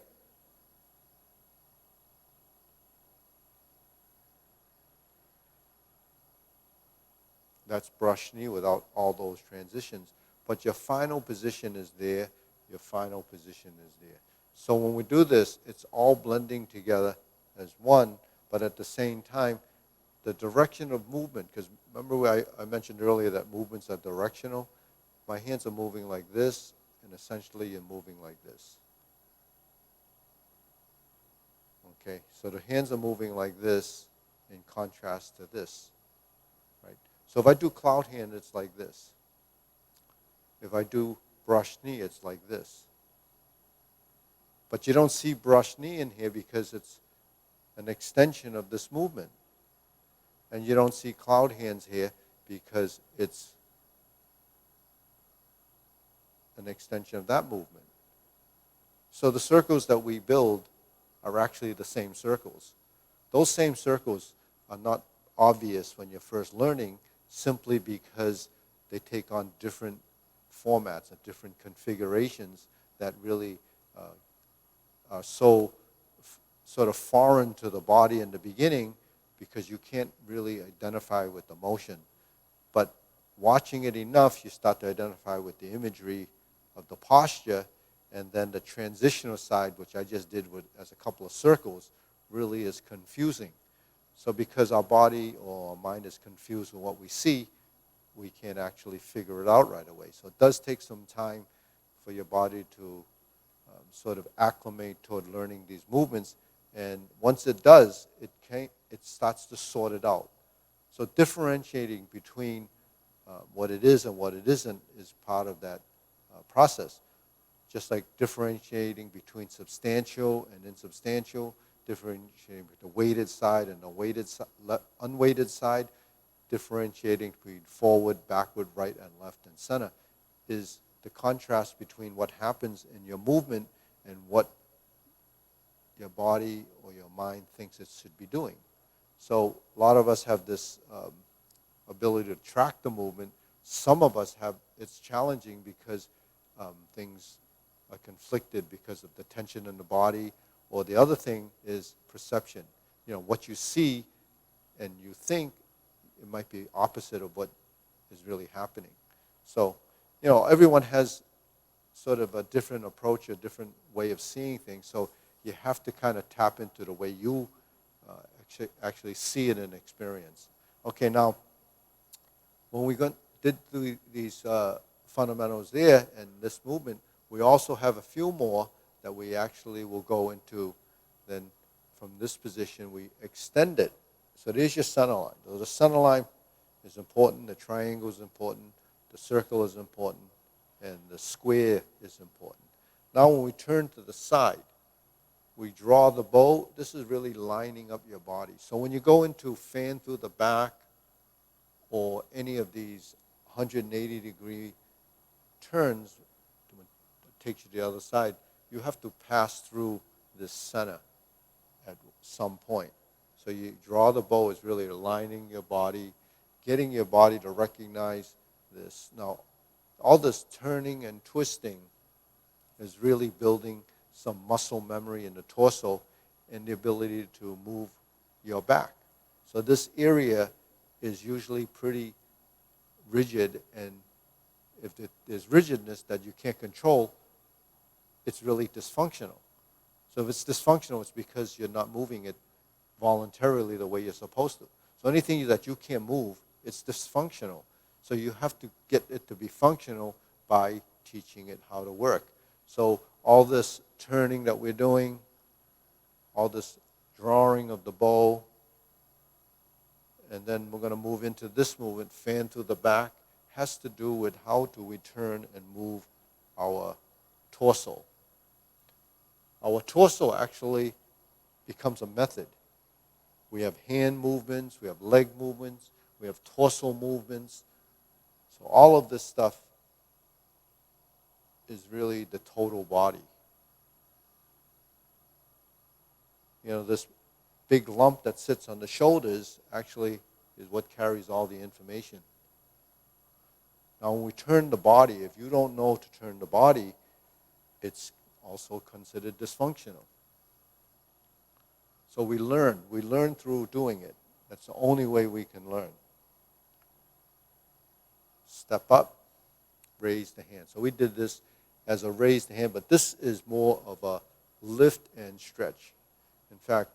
that's brush knee without all those transitions. But your final position is there. Your final position is there. So when we do this, it's all blending together as one, but at the same time, the direction of movement, because remember I mentioned earlier that movements are directional. My hands are moving like this, and essentially you're moving like this. Okay, so the hands are moving like this in contrast to this. Right? So if I do cloud hand, it's like this. If I do brush knee, it's like this. But you don't see brush knee in here because it's an extension of this movement. And you don't see cloud hands here because it's an extension of that movement. So the circles that we build are actually the same circles. Those same circles are not obvious when you're first learning simply because they take on different formats and different configurations that really are so sort of foreign to the body in the beginning because you can't really identify with the motion. But watching it enough, you start to identify with the imagery of the posture, and then the transitional side, which I just did as a couple of circles, really is confusing. So because our body or our mind is confused with what we see, we can't actually figure it out right away. So it does take some time for your body to sort of acclimate toward learning these movements. And once it does, it starts to sort it out. So differentiating between what it is and what it isn't is part of that process. Just like differentiating between substantial and insubstantial, differentiating between the weighted side and the unweighted side, differentiating between forward, backward, right, and left and center, is the contrast between what happens in your movement and what your body or your mind thinks it should be doing. So a lot of us have this ability to track the movement. Some of us have, it's challenging because things are conflicted because of the tension in the body, or the other thing is perception. What you see and you think, it might be opposite of what is really happening. So, everyone has sort of a different approach, a different way of seeing things. So you have to kind of tap into the way you actually see it and experience. Okay, now, when we did these fundamentals there and this movement, we also have a few more that we actually will go into. Then from this position, we extend it. So there's your center line. So the center line is important, the triangle is important, the circle is important, and the square is important. Now when we turn to the side, we draw the bow. This is really lining up your body. So when you go into fan through the back or any of these 180-degree turns that takes you to the other side, you have to pass through this center at some point. So you draw the bow is really aligning your body, getting your body to recognize this. Now, all this turning and twisting is really building some muscle memory in the torso and the ability to move your back. So this area is usually pretty rigid, and if there's rigidness that you can't control, it's really dysfunctional. So if it's dysfunctional, it's because you're not moving it voluntarily the way you're supposed to. So anything that you can't move, it's dysfunctional. So you have to get it to be functional by teaching it how to work. So all this turning that we're doing, all this drawing of the bow, and then we're going to move into this movement, fan through the back, has to do with how do we turn and move our torso. Our torso actually becomes a method. We have hand movements, we have leg movements, we have torso movements. So all of this stuff is really the total body. This big lump that sits on the shoulders actually is what carries all the information. Now when we turn the body, if you don't know to turn the body, it's also considered dysfunctional. So we learn through doing it. That's the only way we can learn. Step up, raise the hand. So we did this as a raised hand, but this is more of a lift and stretch. In fact,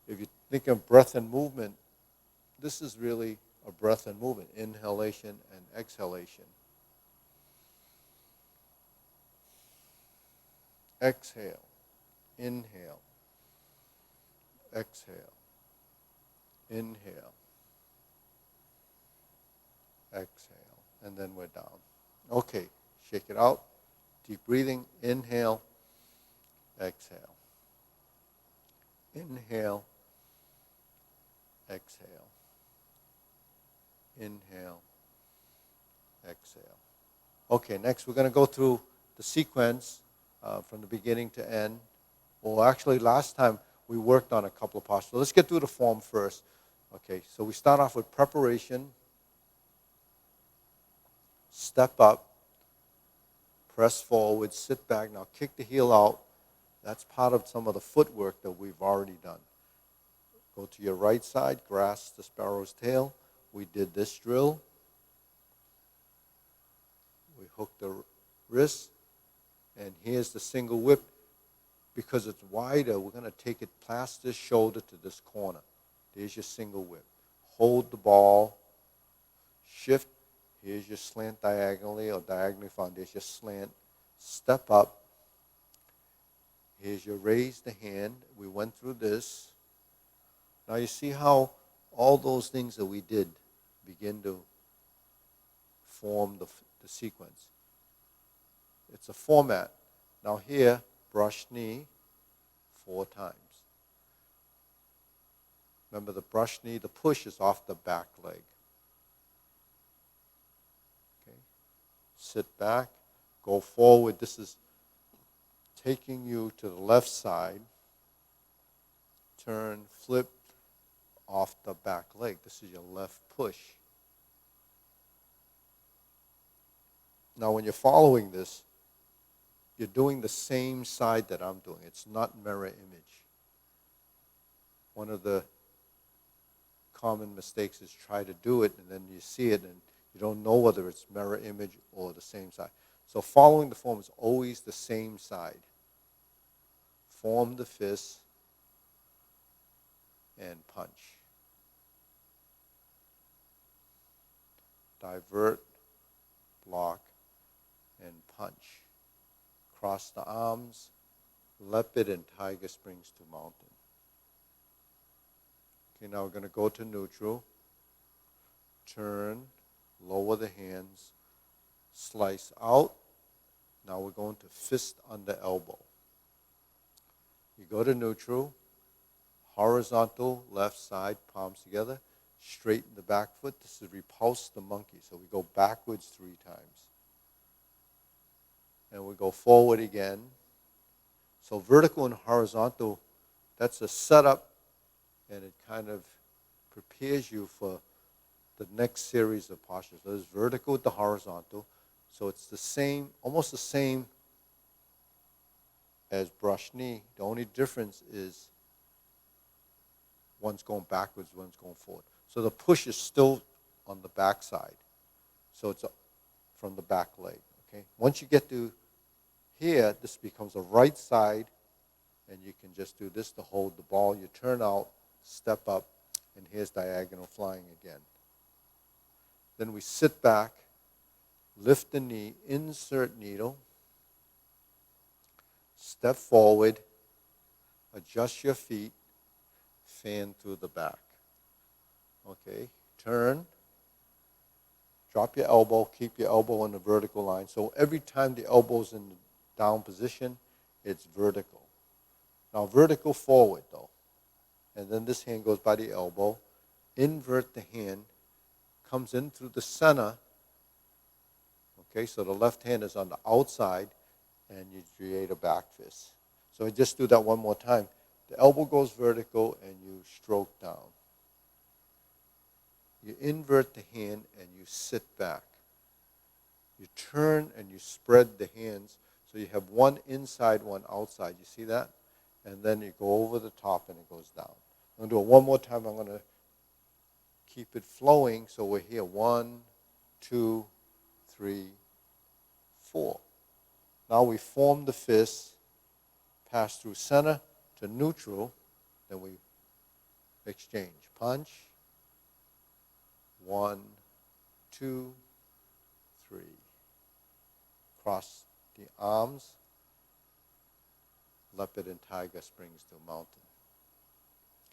if you think of breath and movement, this is really a breath and movement, inhalation and exhalation. Exhale, inhale, exhale, inhale, exhale, and then we're down. Okay, shake it out. Deep breathing, inhale, exhale. Inhale, exhale. Inhale, exhale. Okay, next we're going to go through the sequence from the beginning to end. Well, actually last time we worked on a couple of postures. Let's get through the form first. Okay, so we start off with preparation, step up, press forward, sit back. Now kick the heel out. That's part of some of the footwork that we've already done. Go to your right side, grasp the sparrow's tail. We did this drill. We hook the wrist, and here's the single whip. Because it's wider, we're going to take it past this shoulder to this corner. There's your single whip. Hold the ball, shift. Here's your slant diagonally or diagonally found. There's your slant. Step up. Here's your raise the hand. We went through this. Now you see how all those things that we did begin to form the sequence. It's a format. Now here, brush knee 4 times. Remember the brush knee, the push is off the back leg. Okay. Sit back, go forward. This is taking you to the left side. Turn, flip off the back leg. This is your left push. Now when you're following this, you're doing the same side that I'm doing. It's not mirror image. One of the common mistakes is try to do it and then you see it and you don't know whether it's mirror image or the same side. So following the form is always the same side. Form the fist and punch. Divert, block, and punch. Cross the arms, leopard and tiger springs to mountain. Okay, now we're going to go to neutral. Turn, lower the hands, slice out. Now we're going to fist under elbow. You go to neutral, horizontal, left side, palms together, straighten the back foot. This is repulse the monkey. So we go backwards 3 times. And we go forward again. So vertical and horizontal, that's a setup, and it kind of prepares you for the next series of postures. So there's vertical with the horizontal. So it's the same, almost the same as brush knee. The only difference is one's going backwards, one's going forward. So the push is still on the back side. So it's from the back leg. Okay. Once you get to here, this becomes a right side, and you can just do this to hold the ball. You turn out, step up, and here's diagonal flying again. Then we sit back, lift the knee, insert needle, step forward, adjust your feet, fan through the back. Okay, turn, drop your elbow, keep your elbow on the vertical line. So every time the elbow's in the down position, it's vertical. Now vertical forward though. And then this hand goes by the elbow. Invert the hand, comes in through the center. Okay, so the left hand is on the outside, and you create a back fist. So I just do that one more time. The elbow goes vertical, and you stroke down. You invert the hand, and you sit back. You turn, and you spread the hands. So you have one inside, one outside. You see that? And then you go over the top, and it goes down. I'm going to do it one more time. I'm going to keep it flowing. So we're here. 1, 2, 3, 4. Now we form the fist, pass through center to neutral, then we exchange. Punch. 1, 2, 3. Cross the arms. Leopard and tiger springs to mountain.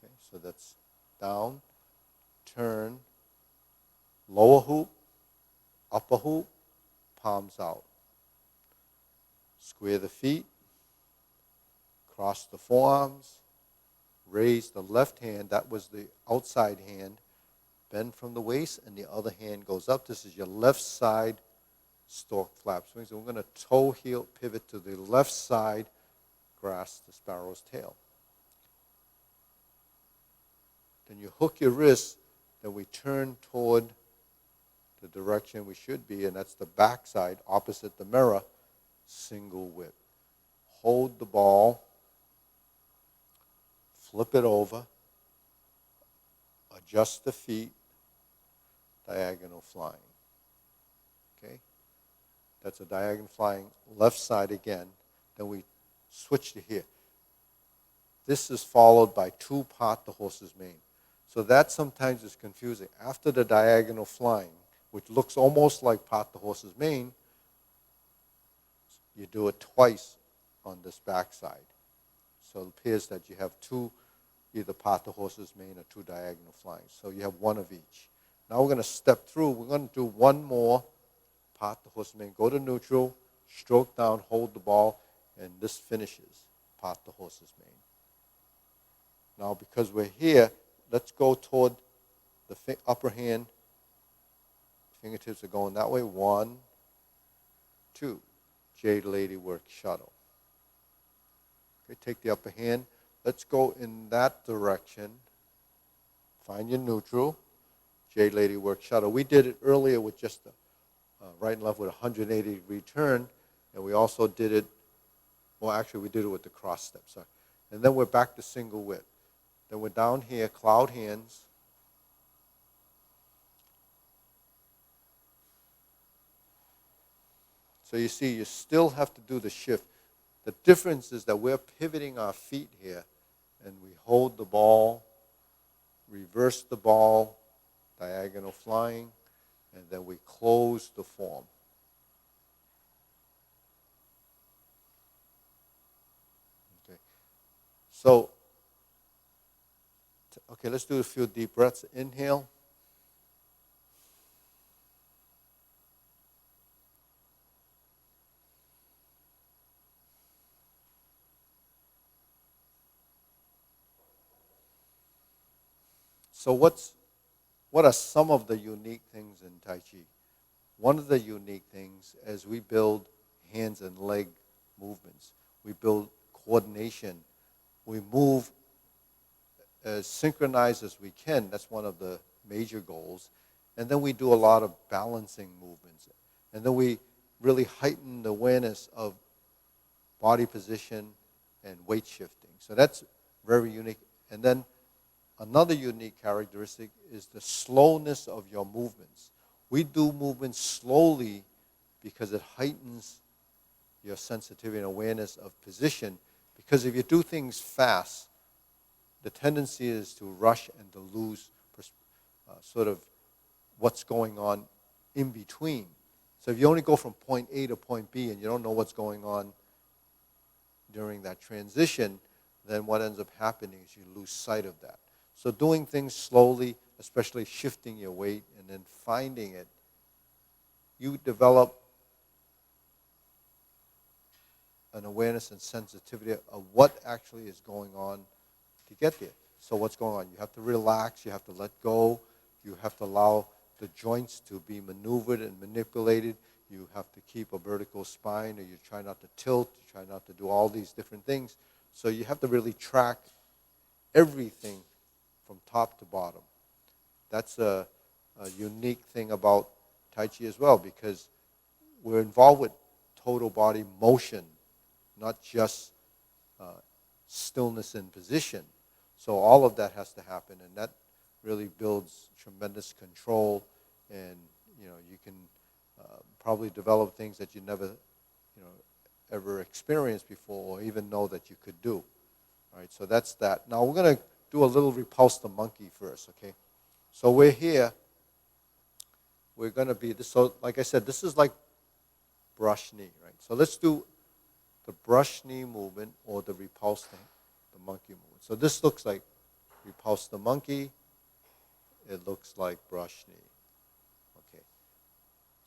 Okay, so that's down, turn, lower hoop, upper hoop, palms out. Square the feet, cross the forearms, raise the left hand, that was the outside hand, bend from the waist, and the other hand goes up. This is your left side stork flap swing. So we're going to toe heel pivot to the left side, grasp the sparrow's tail. Then you hook your wrist, then we turn toward the direction we should be, and that's the back side, opposite the mirror, single whip. Hold the ball, flip it over, adjust the feet, diagonal flying. Okay? That's a diagonal flying left side again. Then we switch to here. This is followed by 2 part the horse's mane. So that sometimes is confusing. After the diagonal flying, which looks almost like part the horse's mane, you do it twice on this back side. So it appears that you have two, either part the horse's mane or two diagonal flyings. So you have one of each. Now we're going to step through. We're going to do one more part the horse's mane. Go to neutral, stroke down, hold the ball, and this finishes part the horse's mane. Now because we're here, let's go toward the upper hand. Fingertips are going that way. 1, 2. Jade Lady work shuttle. Okay, take the upper hand. Let's go in that direction. Find your neutral. Jade Lady work shuttle. We did it earlier with just the right and left with a 180-degree turn, and we also did it, well, actually we did it with the cross step, sorry. And then we're back to single width. Then we're down here, cloud hands. So you see, you still have to do the shift. The difference is that we're pivoting our feet here, and we hold the ball, reverse the ball, diagonal flying, and then we close the form. Okay. So, okay, let's do a few deep breaths. Inhale. So what are some of the unique things in Tai Chi? One of the unique things is we build hands and leg movements. We build coordination. We move as synchronized as we can. That's one of the major goals. And then we do a lot of balancing movements. And then we really heighten the awareness of body position and weight shifting. So that's very unique. And then another unique characteristic is the slowness of your movements. We do movements slowly because it heightens your sensitivity and awareness of position. Because if you do things fast, the tendency is to rush and to lose sort of what's going on in between. So if you only go from point A to point B and you don't know what's going on during that transition, then what ends up happening is you lose sight of that. So doing things slowly, especially shifting your weight and then finding it, you develop an awareness and sensitivity of what actually is going on to get there. So what's going on? You have to relax, you have to let go, you have to allow the joints to be maneuvered and manipulated, you have to keep a vertical spine, or you try not to tilt, you try not to do all these different things. So you have to really track everything from top to bottom. That's a unique thing about Tai Chi as well, because we're involved with total body motion, not just stillness in position. So all of that has to happen, and that really builds tremendous control, and you can probably develop things that you never ever experienced before or even know that you could do. All right, so that's that. Now we're going to do a little repulse the monkey first, okay? So we're here. We're going to be, so like I said, this is like brush knee, right? So let's do the brush knee movement or the repulse the monkey movement. So this looks like repulse the monkey. It looks like brush knee. Okay.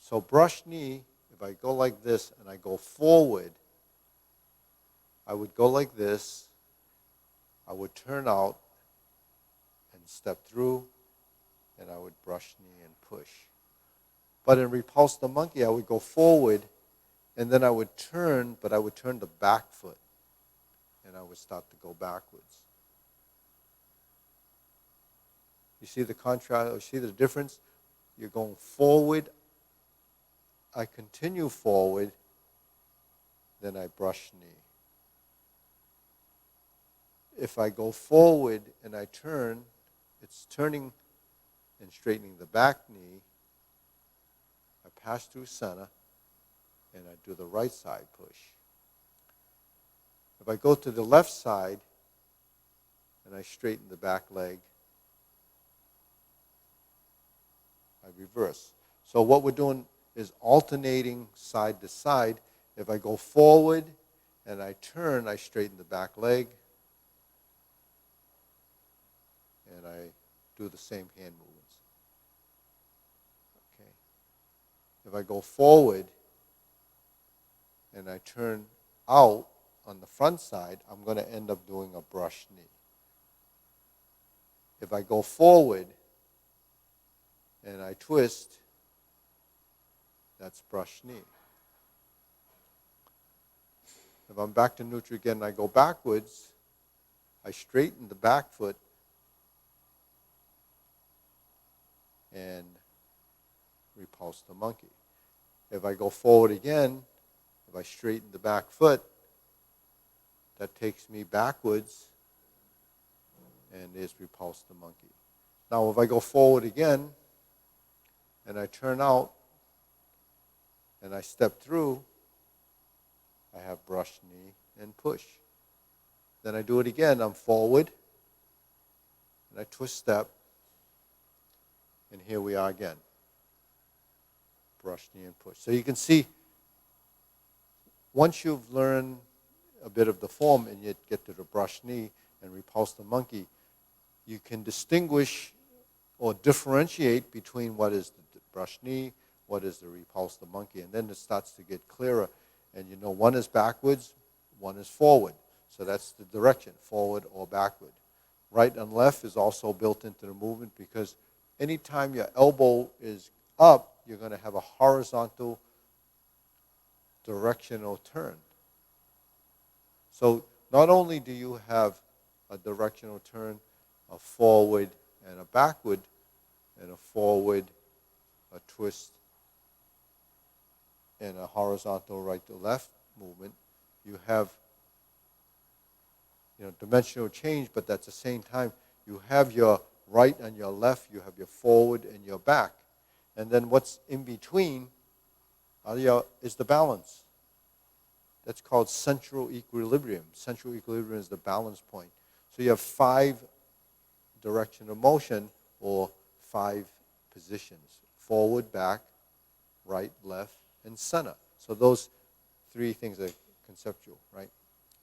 So brush knee, if I go like this and I go forward, I would go like this. I would turn out and step through, and I would brush knee and push. But in repulse the monkey, I would go forward, and then I would turn, but I would turn the back foot, and I would start to go backwards. You see the contrast, you see the difference? You're going forward, I continue forward, then I brush knee. If I go forward and I turn, it's turning and straightening the back knee. I pass through center, and I do the right side push. If I go to the left side, and I straighten the back leg, I reverse. So what we're doing is alternating side to side. If I go forward and I turn, I straighten the back leg. do the same hand movements. Okay. If I go forward and I turn out on the front side, I'm going to end up doing a brush knee. If I go forward and I twist, that's brush knee. If I'm back to neutral again and I go backwards, I straighten the back foot and repulse the monkey. If I go forward again, if I straighten the back foot, that takes me backwards and is repulse the monkey. Now if I go forward again and I turn out and I step through, I have brush knee and push. Then I do it again. I'm forward and I twist step, and here we are again. Brush knee and push. So you can see, once you've learned a bit of the form and you get to the brush knee and repulse the monkey, you can distinguish or differentiate between what is the brush knee, what is the repulse the monkey, and then it starts to get clearer. And you know one is backwards, one is forward. So that's the direction, forward or backward. Right and left is also built into the movement, because anytime your elbow is up, you're going to have a horizontal directional turn. So not only do you have a directional turn, a forward and a backward, and a forward, a twist, and a horizontal right to left movement, you have dimensional change, but at the same time, you have your right and your left, you have your forward and your back. And then what's in between is the balance. That's called central equilibrium. Central equilibrium is the balance point. So you have 5 direction of motion, or 5 positions: forward, back, right, left, and center. So those 3 things are conceptual, right?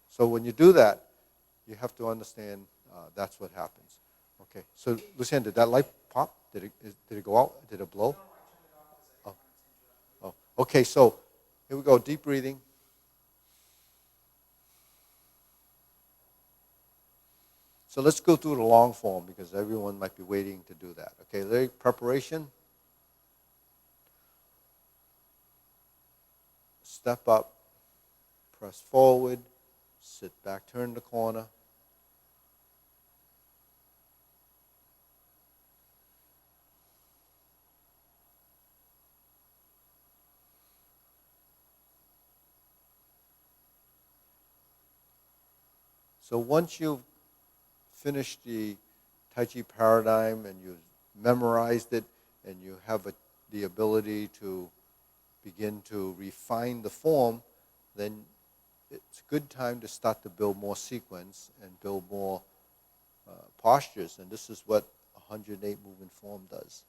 So when you do that, you have to understand that's what happens. Okay, so Lucian, did that light pop? Did it go out? Did it blow? Oh. Okay, so here we go, deep breathing. So let's go through the long form, because everyone might be waiting to do that. Okay, leg preparation. Step up, press forward, sit back, turn the corner. So once you've finished the Tai Chi Paradigm and you've memorized it and you have the ability to begin to refine the form, then it's a good time to start to build more sequence and build more postures. And this is what 108 movement form does.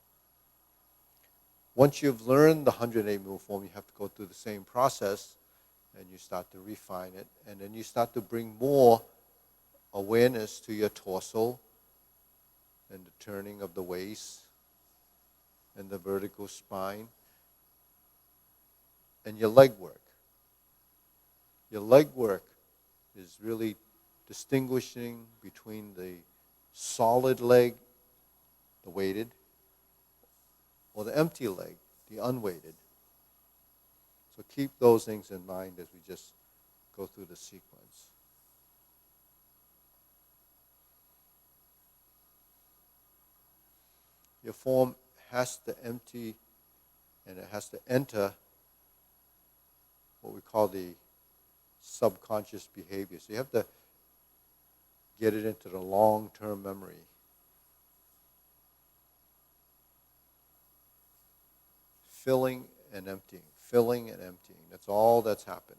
Once you've learned the 108 movement form, you have to go through the same process, and you start to refine it, and then you start to bring more awareness to your torso and the turning of the waist and the vertical spine and your leg work. Your leg work is really distinguishing between the solid leg, the weighted, or the empty leg, the unweighted. So keep those things in mind as we just go through the sequence. Your form has to empty and it has to enter what we call the subconscious behavior. So you have to get it into the long-term memory. Filling and emptying, filling and emptying. That's all that's happening.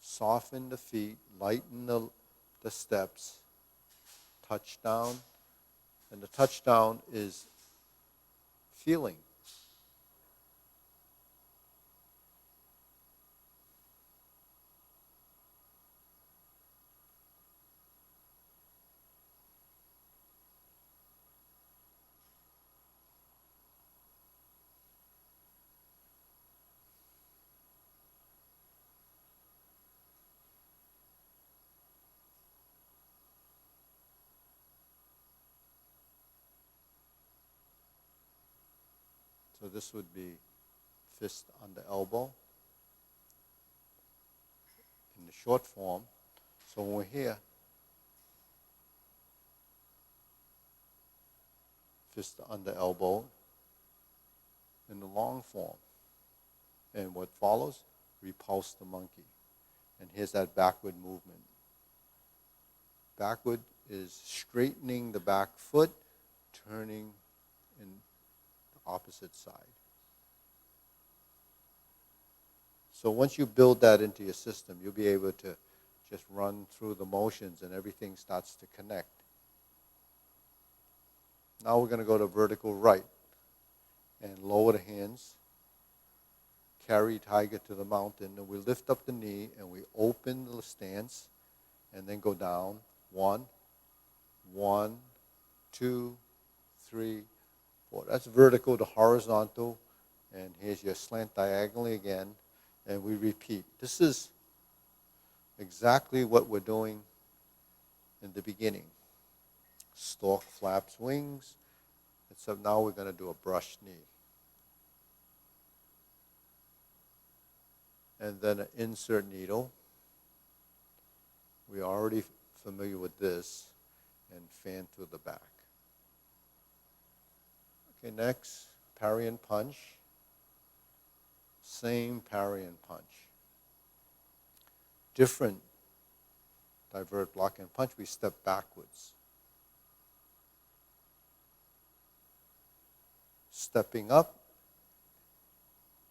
Soften the feet, lighten the steps, touch down. And the touchdown is feeling. So this would be fist on the elbow in the short form. So when we're here, fist on the elbow in the long form. And what follows? Repulse the monkey. And here's that backward movement. Backward is straightening the back foot, turning in the opposite side. So once you build that into your system, you'll be able to just run through the motions and everything starts to connect. Now we're going to go to vertical right and lower the hands. Carry tiger to the mountain, and we lift up the knee and we open the stance and then go down. 1, 2, 3, 4. That's vertical to horizontal, and here's your slant diagonally again, and we repeat. This is exactly what we're doing in the beginning. Stork flaps wings, except now we're going to do a brush knee. And then an insert needle. We're already familiar with this. And fan through the back. Okay, next, parry and punch. Same parry and punch. Different divert, block, and punch. We step backwards. Stepping up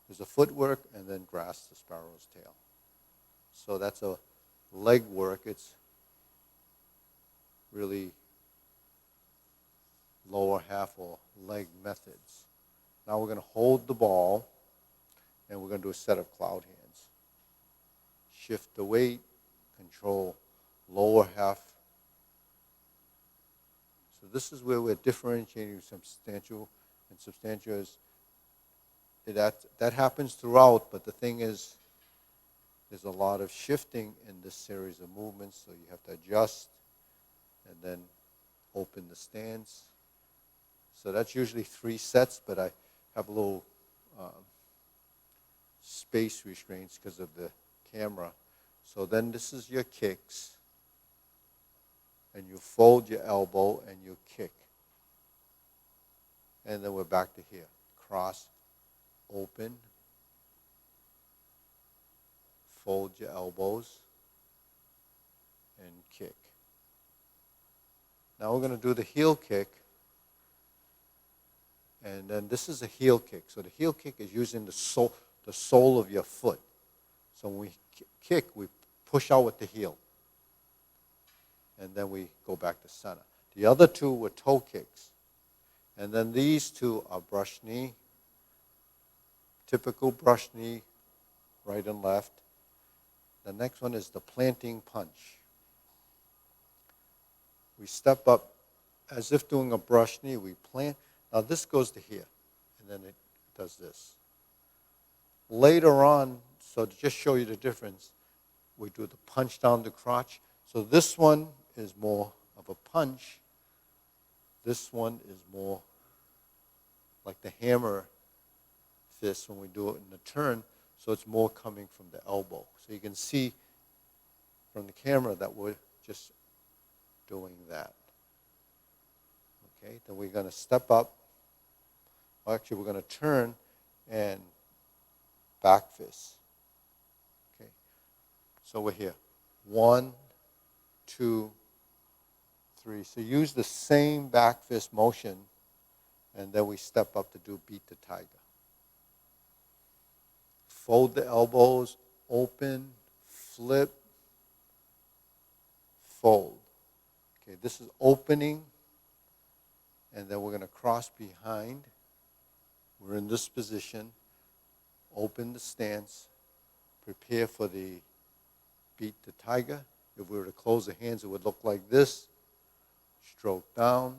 is a footwork, and then grasp the sparrow's tail. So that's a leg work. It's really lower half or leg methods. Now we're going to hold the ball, and we're going to do a set of cloud hands. Shift the weight, control lower half. So this is where we're differentiating substantial, and substantial is that happens throughout, but the thing is, there's a lot of shifting in this series of movements, so you have to adjust and then open the stance. So that's usually 3 sets, but I have a little space restraints because of the camera. So then this is your kicks, and you fold your elbow and you kick. And then we're back to here. Cross, open, fold your elbows, and kick. Now we're going to do the heel kick. And then this is a heel kick. So the heel kick is using the sole of your foot. So when we kick, we push out with the heel. And then we go back to center. The other 2 were toe kicks. And then these 2 are brush knee. Typical brush knee, right and left. The next one is the planting punch. We step up as if doing a brush knee. We plant. Now this goes to here, and then it does this. Later on, so to just show you the difference, we do the punch down the crotch. So this one is more of a punch. This one is more like the hammer fist when we do it in the turn, so it's more coming from the elbow. So you can see from the camera that we're just doing that. Okay, then we're going to step up. Well, actually, we're going to turn and back fist. Okay, so we're here. 1, 2, 3. So use the same back fist motion, and then we step up to do beat the tiger. Fold the elbows, open, flip, fold. Okay, this is opening, and then we're going to cross behind We're in this position. Open the stance. Prepare for the beat the tiger. If we were to close the hands, it would look like this. Stroke down.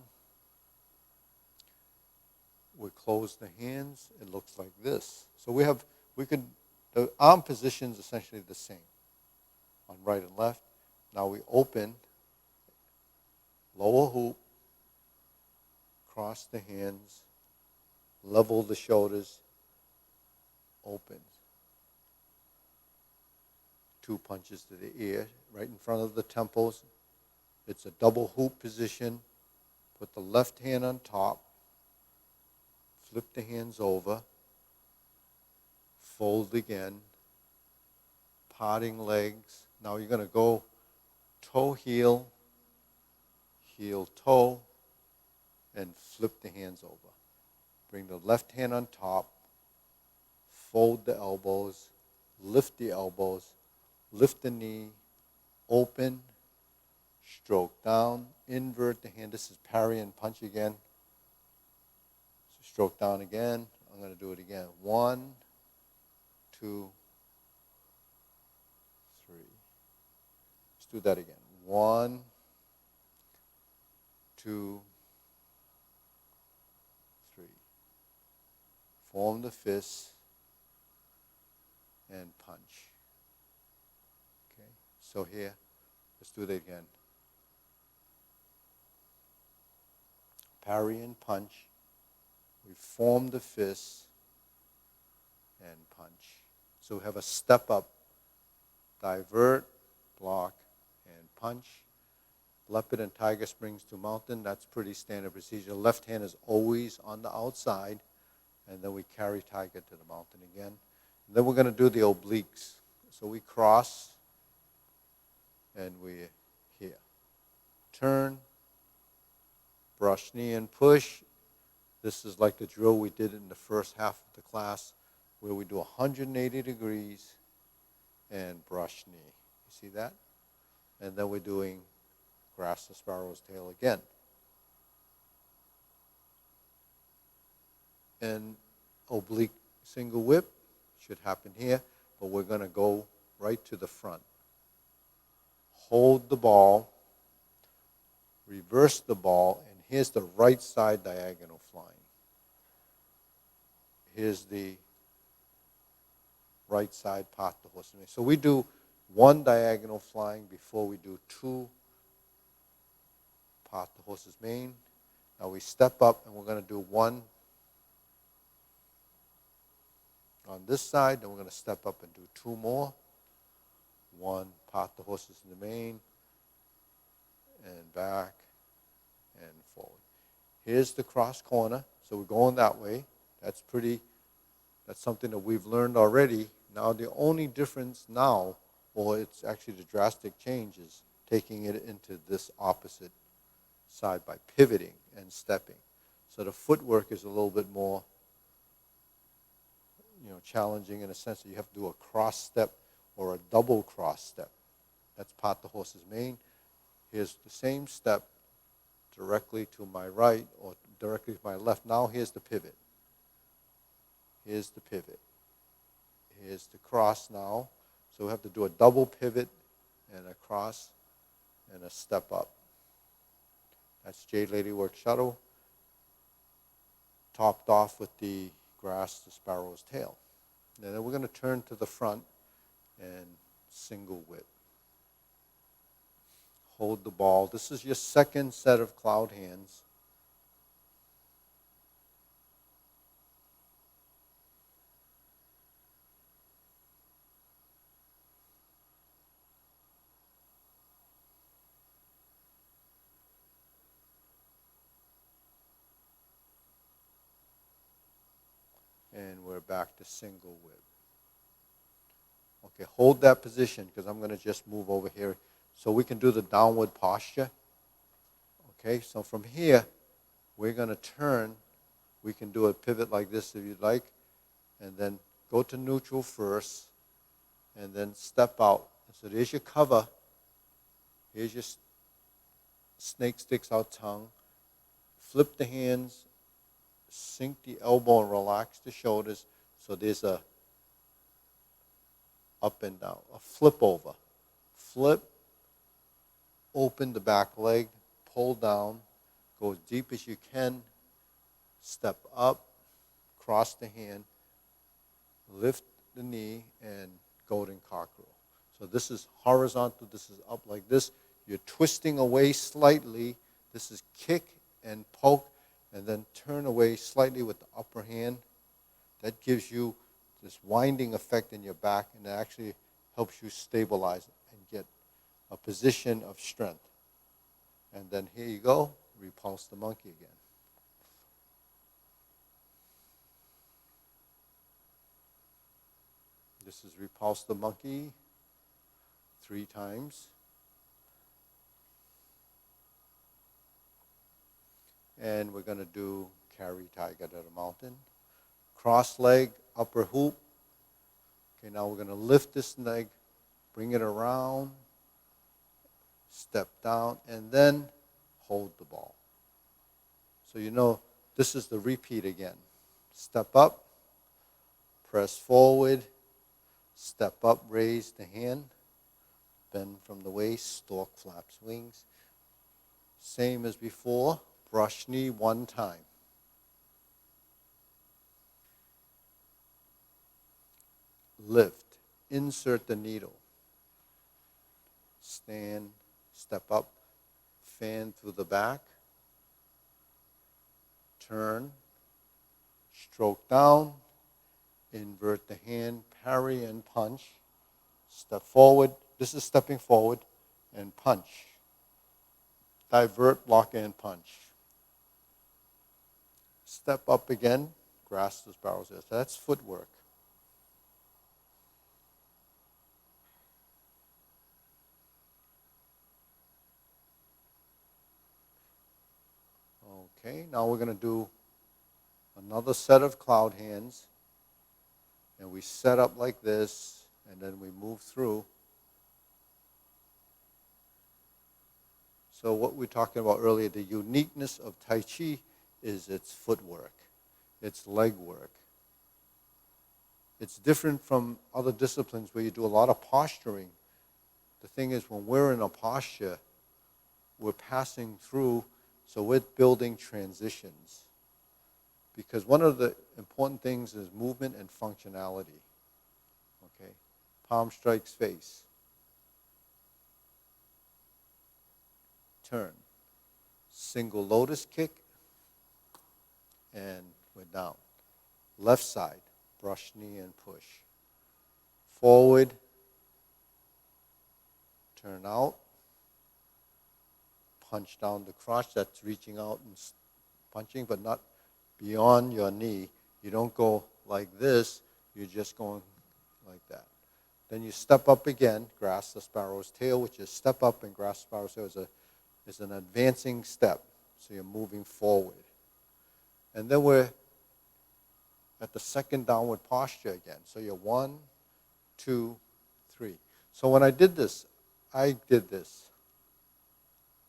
We close the hands. It looks like this. So the arm position is essentially the same on right and left. Now we open, lower hoop, cross the hands, level the shoulders, open. 2 punches to the ear, right in front of the temples. It's a double hoop position. Put the left hand on top, flip the hands over, fold again, parting legs. Now you're going to go toe, heel, heel, toe, and flip the hands over. Bring the left hand on top, fold the elbows, lift the elbows, lift the knee, open, stroke down, invert the hand. This is parry and punch again. So stroke down again. I'm going to do it again. 1, 2, 3. Let's do that again. 1, 2, 3. Form the fist and punch. Okay, so here, let's do that again. Parry and punch. We form the fist and punch. So we have a step up, divert, block, and punch. Leopard and tiger springs to mountain, that's pretty standard procedure. Left hand is always on the outside, and then we carry tiger to the mountain again. And then we're going to do the obliques. So we cross, and we're here. Turn, brush knee and push. This is like the drill we did in the first half of the class, where we do 180 degrees and brush knee. You see that? And then we're doing grasp the sparrow's tail again. And oblique single whip should happen here, but we're going to go right to the front. Hold the ball, reverse the ball, and here's the right side diagonal flying. Here's the right side part the horse. So we do 1 diagonal flying before we do 2 part the horse's mane. Now we step up and we're going to do 1 on this side, then we're going to step up and do 2 more. 1, part the horses in the mane, and back, and forward. Here's the cross corner, so we're going that way. That's something that we've learned already. Now the only difference now, or it's actually the drastic change, is taking it into this opposite side by pivoting and stepping. So the footwork is a little bit more challenging in a sense that you have to do a cross step or a double cross step. That's part the horse's mane. Here's the same step directly to my right or directly to my left. Now here's the pivot. Here's the pivot. Here's the cross now. So we have to do a double pivot and a cross and a step up. That's Jade Lady Work Shuttle, topped off with the grasp the sparrow's tail. And then we're going to turn to the front and single whip. Hold the ball. This is your second set of cloud hands. And we're back to single whip. Okay, hold that position because I'm going to just move over here so we can do the downward posture. Okay, so from here, we're going to turn. We can do a pivot like this if you'd like, and then go to neutral first, and then step out. So there's your cover. Here's your snake sticks out tongue. Flip the hands, sink the elbow and relax the shoulders. So there's a up and down, a flip over. Flip, open the back leg, pull down, go as deep as you can, step up, cross the hand, lift the knee, and golden cockerel. So this is horizontal, this is up like this. You're twisting away slightly. This is kick and poke, and then turn away slightly with the upper hand. That gives you this winding effect in your back, and it actually helps you stabilize and get a position of strength. And then here you go, repulse the monkey again. This is repulse the monkey 3 times. And we're going to do carry tiger to the mountain. Cross leg, upper hoop. Okay, now we're going to lift this leg, bring it around, step down, and then hold the ball. So you know this is the repeat again. Step up, press forward, step up, raise the hand, bend from the waist, stork flaps wings. Same as before, brush knee 1 time. Lift, insert the needle. Stand, step up, fan through the back, turn, stroke down, invert the hand, parry and punch, step forward, this is stepping forward, and punch. Divert, block, and punch. Step up again, grasp the sparrow's ear. That's footwork. Okay, now we're going to do another set of cloud hands. And we set up like this, and then we move through. So what we were talking about earlier, the uniqueness of Tai Chi is its footwork, its leg work. It's different from other disciplines where you do a lot of posturing. The thing is, when we're in a posture, we're passing through, so we're building transitions. Because one of the important things is movement and functionality. Okay, palm strikes face. Turn. Single lotus kick, and we're down. Left side, brush knee and push. Forward, turn out, punch down the crotch. That's reaching out and punching, but not beyond your knee. You don't go like this, you're just going like that. Then you step up again, grasp the sparrow's tail, which is step up and grasp the sparrow's tail is an advancing step. So you're moving forward. And then we're at the second downward posture again. So you're 1, 2, 3. So when I did this.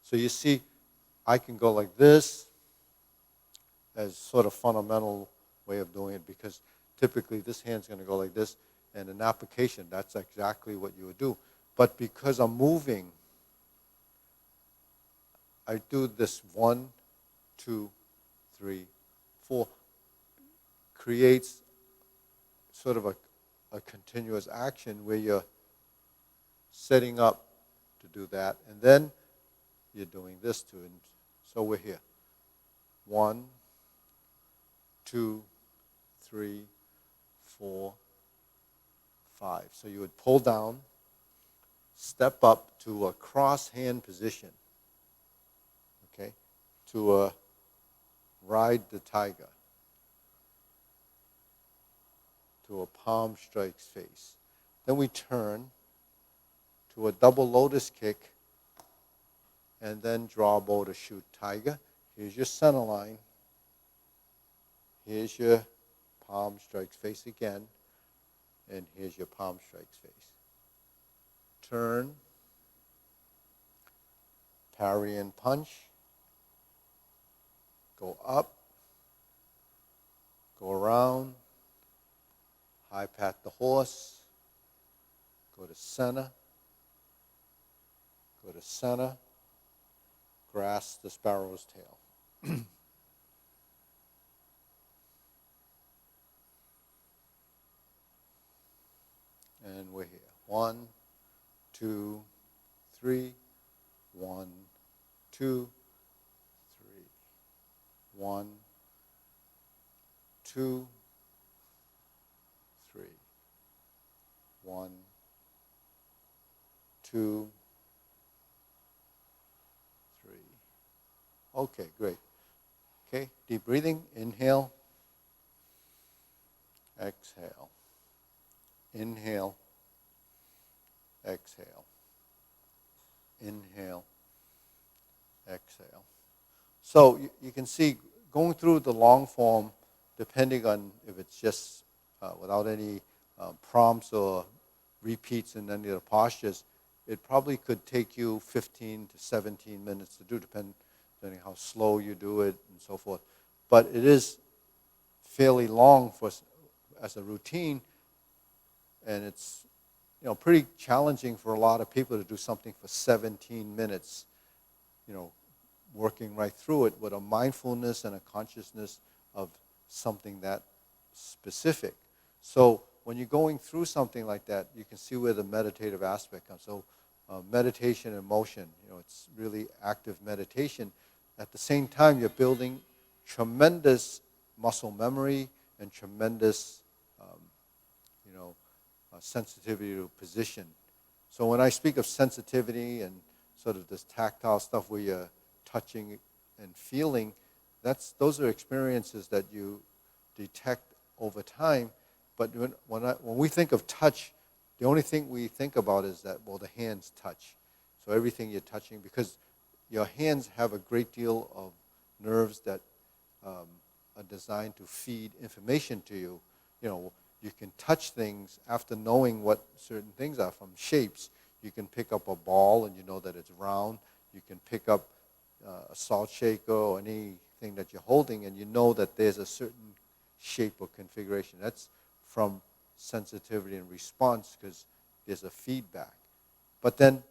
So you see, I can go like this as sort of fundamental way of doing it, because typically this hand's going to go like this, and in application, that's exactly what you would do. But because I'm moving, I do this 1, 2, 3, 4, creates sort of a continuous action where you're setting up to do that, and then you're doing this too. And so we're here. 1, 2, 3, 4, 5. So you would pull down, step up to a cross hand position, okay, to ride the tiger, to a palm strikes face. Then we turn to a double lotus kick, and then draw bow to shoot tiger. Here's your center line. Here's your palm strikes face again, and here's your palm strikes face. Turn, parry and punch, go up, horse, go to center, grasp the sparrow's tail. And we're here. 1, 2, 3. 1, 2, 3. 1, 2, 3. 1, 2, 3. Okay, great. Okay, deep breathing. Inhale. Exhale. Inhale. Exhale. Inhale. Exhale. So you can see going through the long form, depending on if it's just without any prompts or repeats in any of the postures, it probably could take you 15 to 17 minutes to do, depending how slow you do it and so forth. But it is fairly long as a routine, and it's pretty challenging for a lot of people to do something for 17 minutes, working right through it with a mindfulness and a consciousness of something that specific. So when you're going through something like that, you can see where the meditative aspect comes. So meditation and motion, it's really active meditation. At the same time, you're building tremendous muscle memory and tremendous sensitivity to position. So when I speak of sensitivity and sort of this tactile stuff where you're touching and feeling, those are experiences that you detect over time. But when we think of touch, the only thing we think about is that, the hands touch. So everything you're touching, because your hands have a great deal of nerves that are designed to feed information to you. You can touch things after knowing what certain things are, from shapes. You can pick up a ball and you know that it's round. You can pick up a salt shaker or anything that you're holding and you know that there's a certain shape or configuration. That's from sensitivity and response, because there's a feedback. But then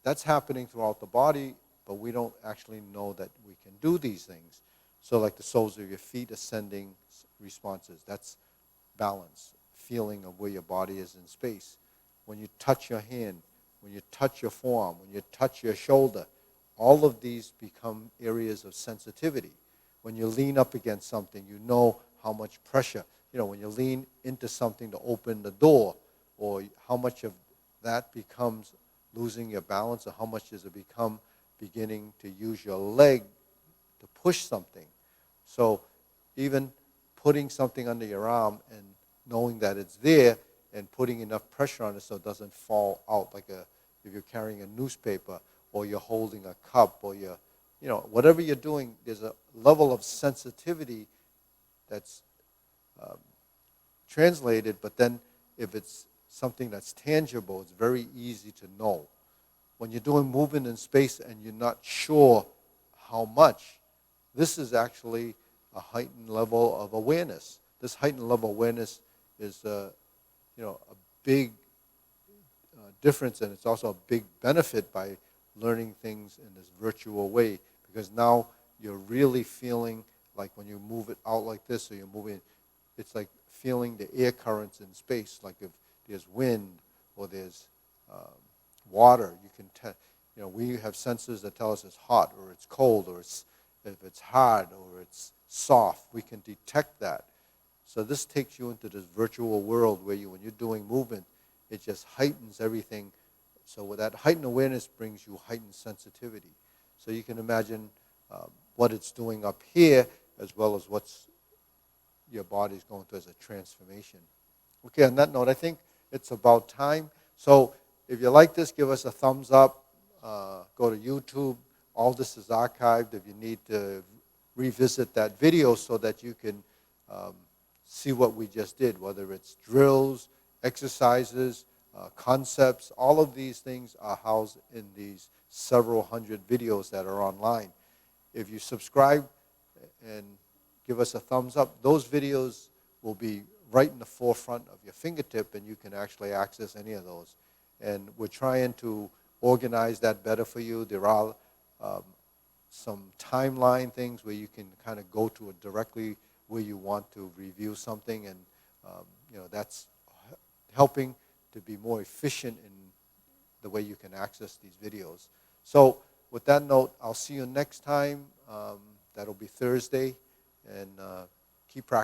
that's happening throughout the body, but we don't actually know that we can do these things. So like the soles of your feet, ascending responses, that's balance, feeling of where your body is in space. When you touch your hand, when you touch your forearm, when you touch your shoulder, all of these become areas of sensitivity. When you lean up against something, you know how much pressure. When you lean into something to open the door, or how much of that becomes losing your balance, or how much does it become beginning to use your leg to push something. So even putting something under your arm and knowing that it's there and putting enough pressure on it so it doesn't fall out, like if you're carrying a newspaper or you're holding a cup or whatever you're doing, there's a level of sensitivity that's translated, but then if it's something that's tangible, it's very easy to know. When you're doing movement in space and you're not sure how much, this is actually a heightened level of awareness. This heightened level of awareness is a big difference, and it's also a big benefit by learning things in this virtual way, because now you're really feeling like when you move it out like this, or you're moving, it's like feeling the air currents in space. Like if there's wind or there's water, you can tell. We have sensors that tell us it's hot or it's cold, or if it's hard or it's soft. We can detect that. So this takes you into this virtual world where when you're doing movement, it just heightens everything. So with that heightened awareness brings you heightened sensitivity. So you can imagine what it's doing up here, as well as what's your body's going through as a transformation. Okay, on that note, I think it's about time. So if you like this, give us a thumbs up. Go to YouTube. All this is archived if you need to revisit that video so that you can see what we just did, whether it's drills, exercises, concepts. All of these things are housed in these several hundred videos that are online. If you subscribe and give us a thumbs up, those videos will be right in the forefront of your fingertip, and you can actually access any of those. And we're trying to organize that better for you. There are some timeline things where you can kind of go to it directly where you want to review something, and that's helping to be more efficient in the way you can access these videos. So with that note, I'll see you next time. That'll be Thursday, and keep practicing.